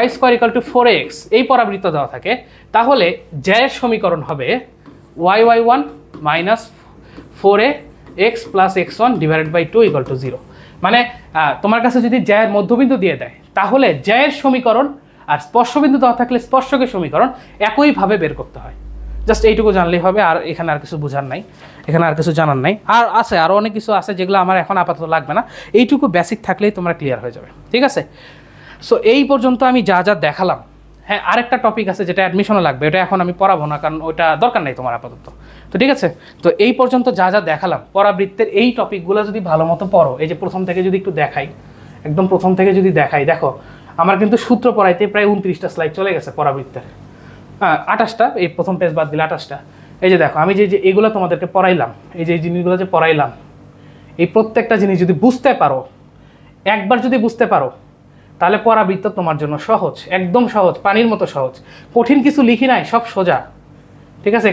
y square equal to 4x এই পরাবৃত্ত দেওয়া থাকে, তাহলে জ্যা এর সমীকরণ হবে y1 minus 4x plus x1 divided by 2 equal to 0। মানে তোমার কাছে যদি জ্যা এর মধ্যবিন্দু দিয়ে দেয়, তাহলে জ্যা এর সমীকরণ আর স্পর্শবিন্দু দেওয়া থাকলে স্পর্শকের সমীকরণ একইভাবে বের করতে হয়। জাস্ট এইটুকু জানলেই হবে, আর এখানে আর কিছু বোঝার নাই, এখানে আর কিছু জানার নাই। আর আছে আরও অনেক কিছু আছে যেগুলো আমার এখন আপাতত লাগবে না, এইটুকু বেসিক থাকলেই তোমরা ক্লিয়ার হয়ে যাবে, ঠিক আছে? সো এই পর্যন্ত আমি যা যা দেখালাম। হ্যাঁ, আরেকটা টপিক আছে যেটা অ্যাডমিশনে লাগবে, এটা এখন আমি পড়াবো না, কারণ ওটা দরকার নেই তোমার আপাতত। তো ঠিক আছে, তো এই পর্যন্ত যা যা দেখালাম পরাবৃত্তের এই টপিকগুলো যদি ভালো মতো পড়ো, এই যে প্রথম থেকে যদি একটু দেখাই, একদম প্রথম থেকে যদি দেখাই, দেখো আমার কিন্তু সূত্র পড়াইতে প্রায় 29টা স্লাইড চলে গেছে পরাবৃত্তের। 28টা, এই প্রথম পেজ বাদ দিলে 28টা। এই যে দেখো আমি যে এগুলো তোমাদেরকে পড়াইলাম, এই যে জিনিসগুলো যে পড়াইলাম, এই প্রত্যেকটা জিনিস যদি বুঝতে পারো, একবার যদি বুঝতে পারো, তাহলে পরাবৃত্ত তোমার জন্য সহজ, একদম সহজ, পানির মতো সহজ। কঠিন কিছু লিখি নাই, সব সোজা, ঠিক আছে?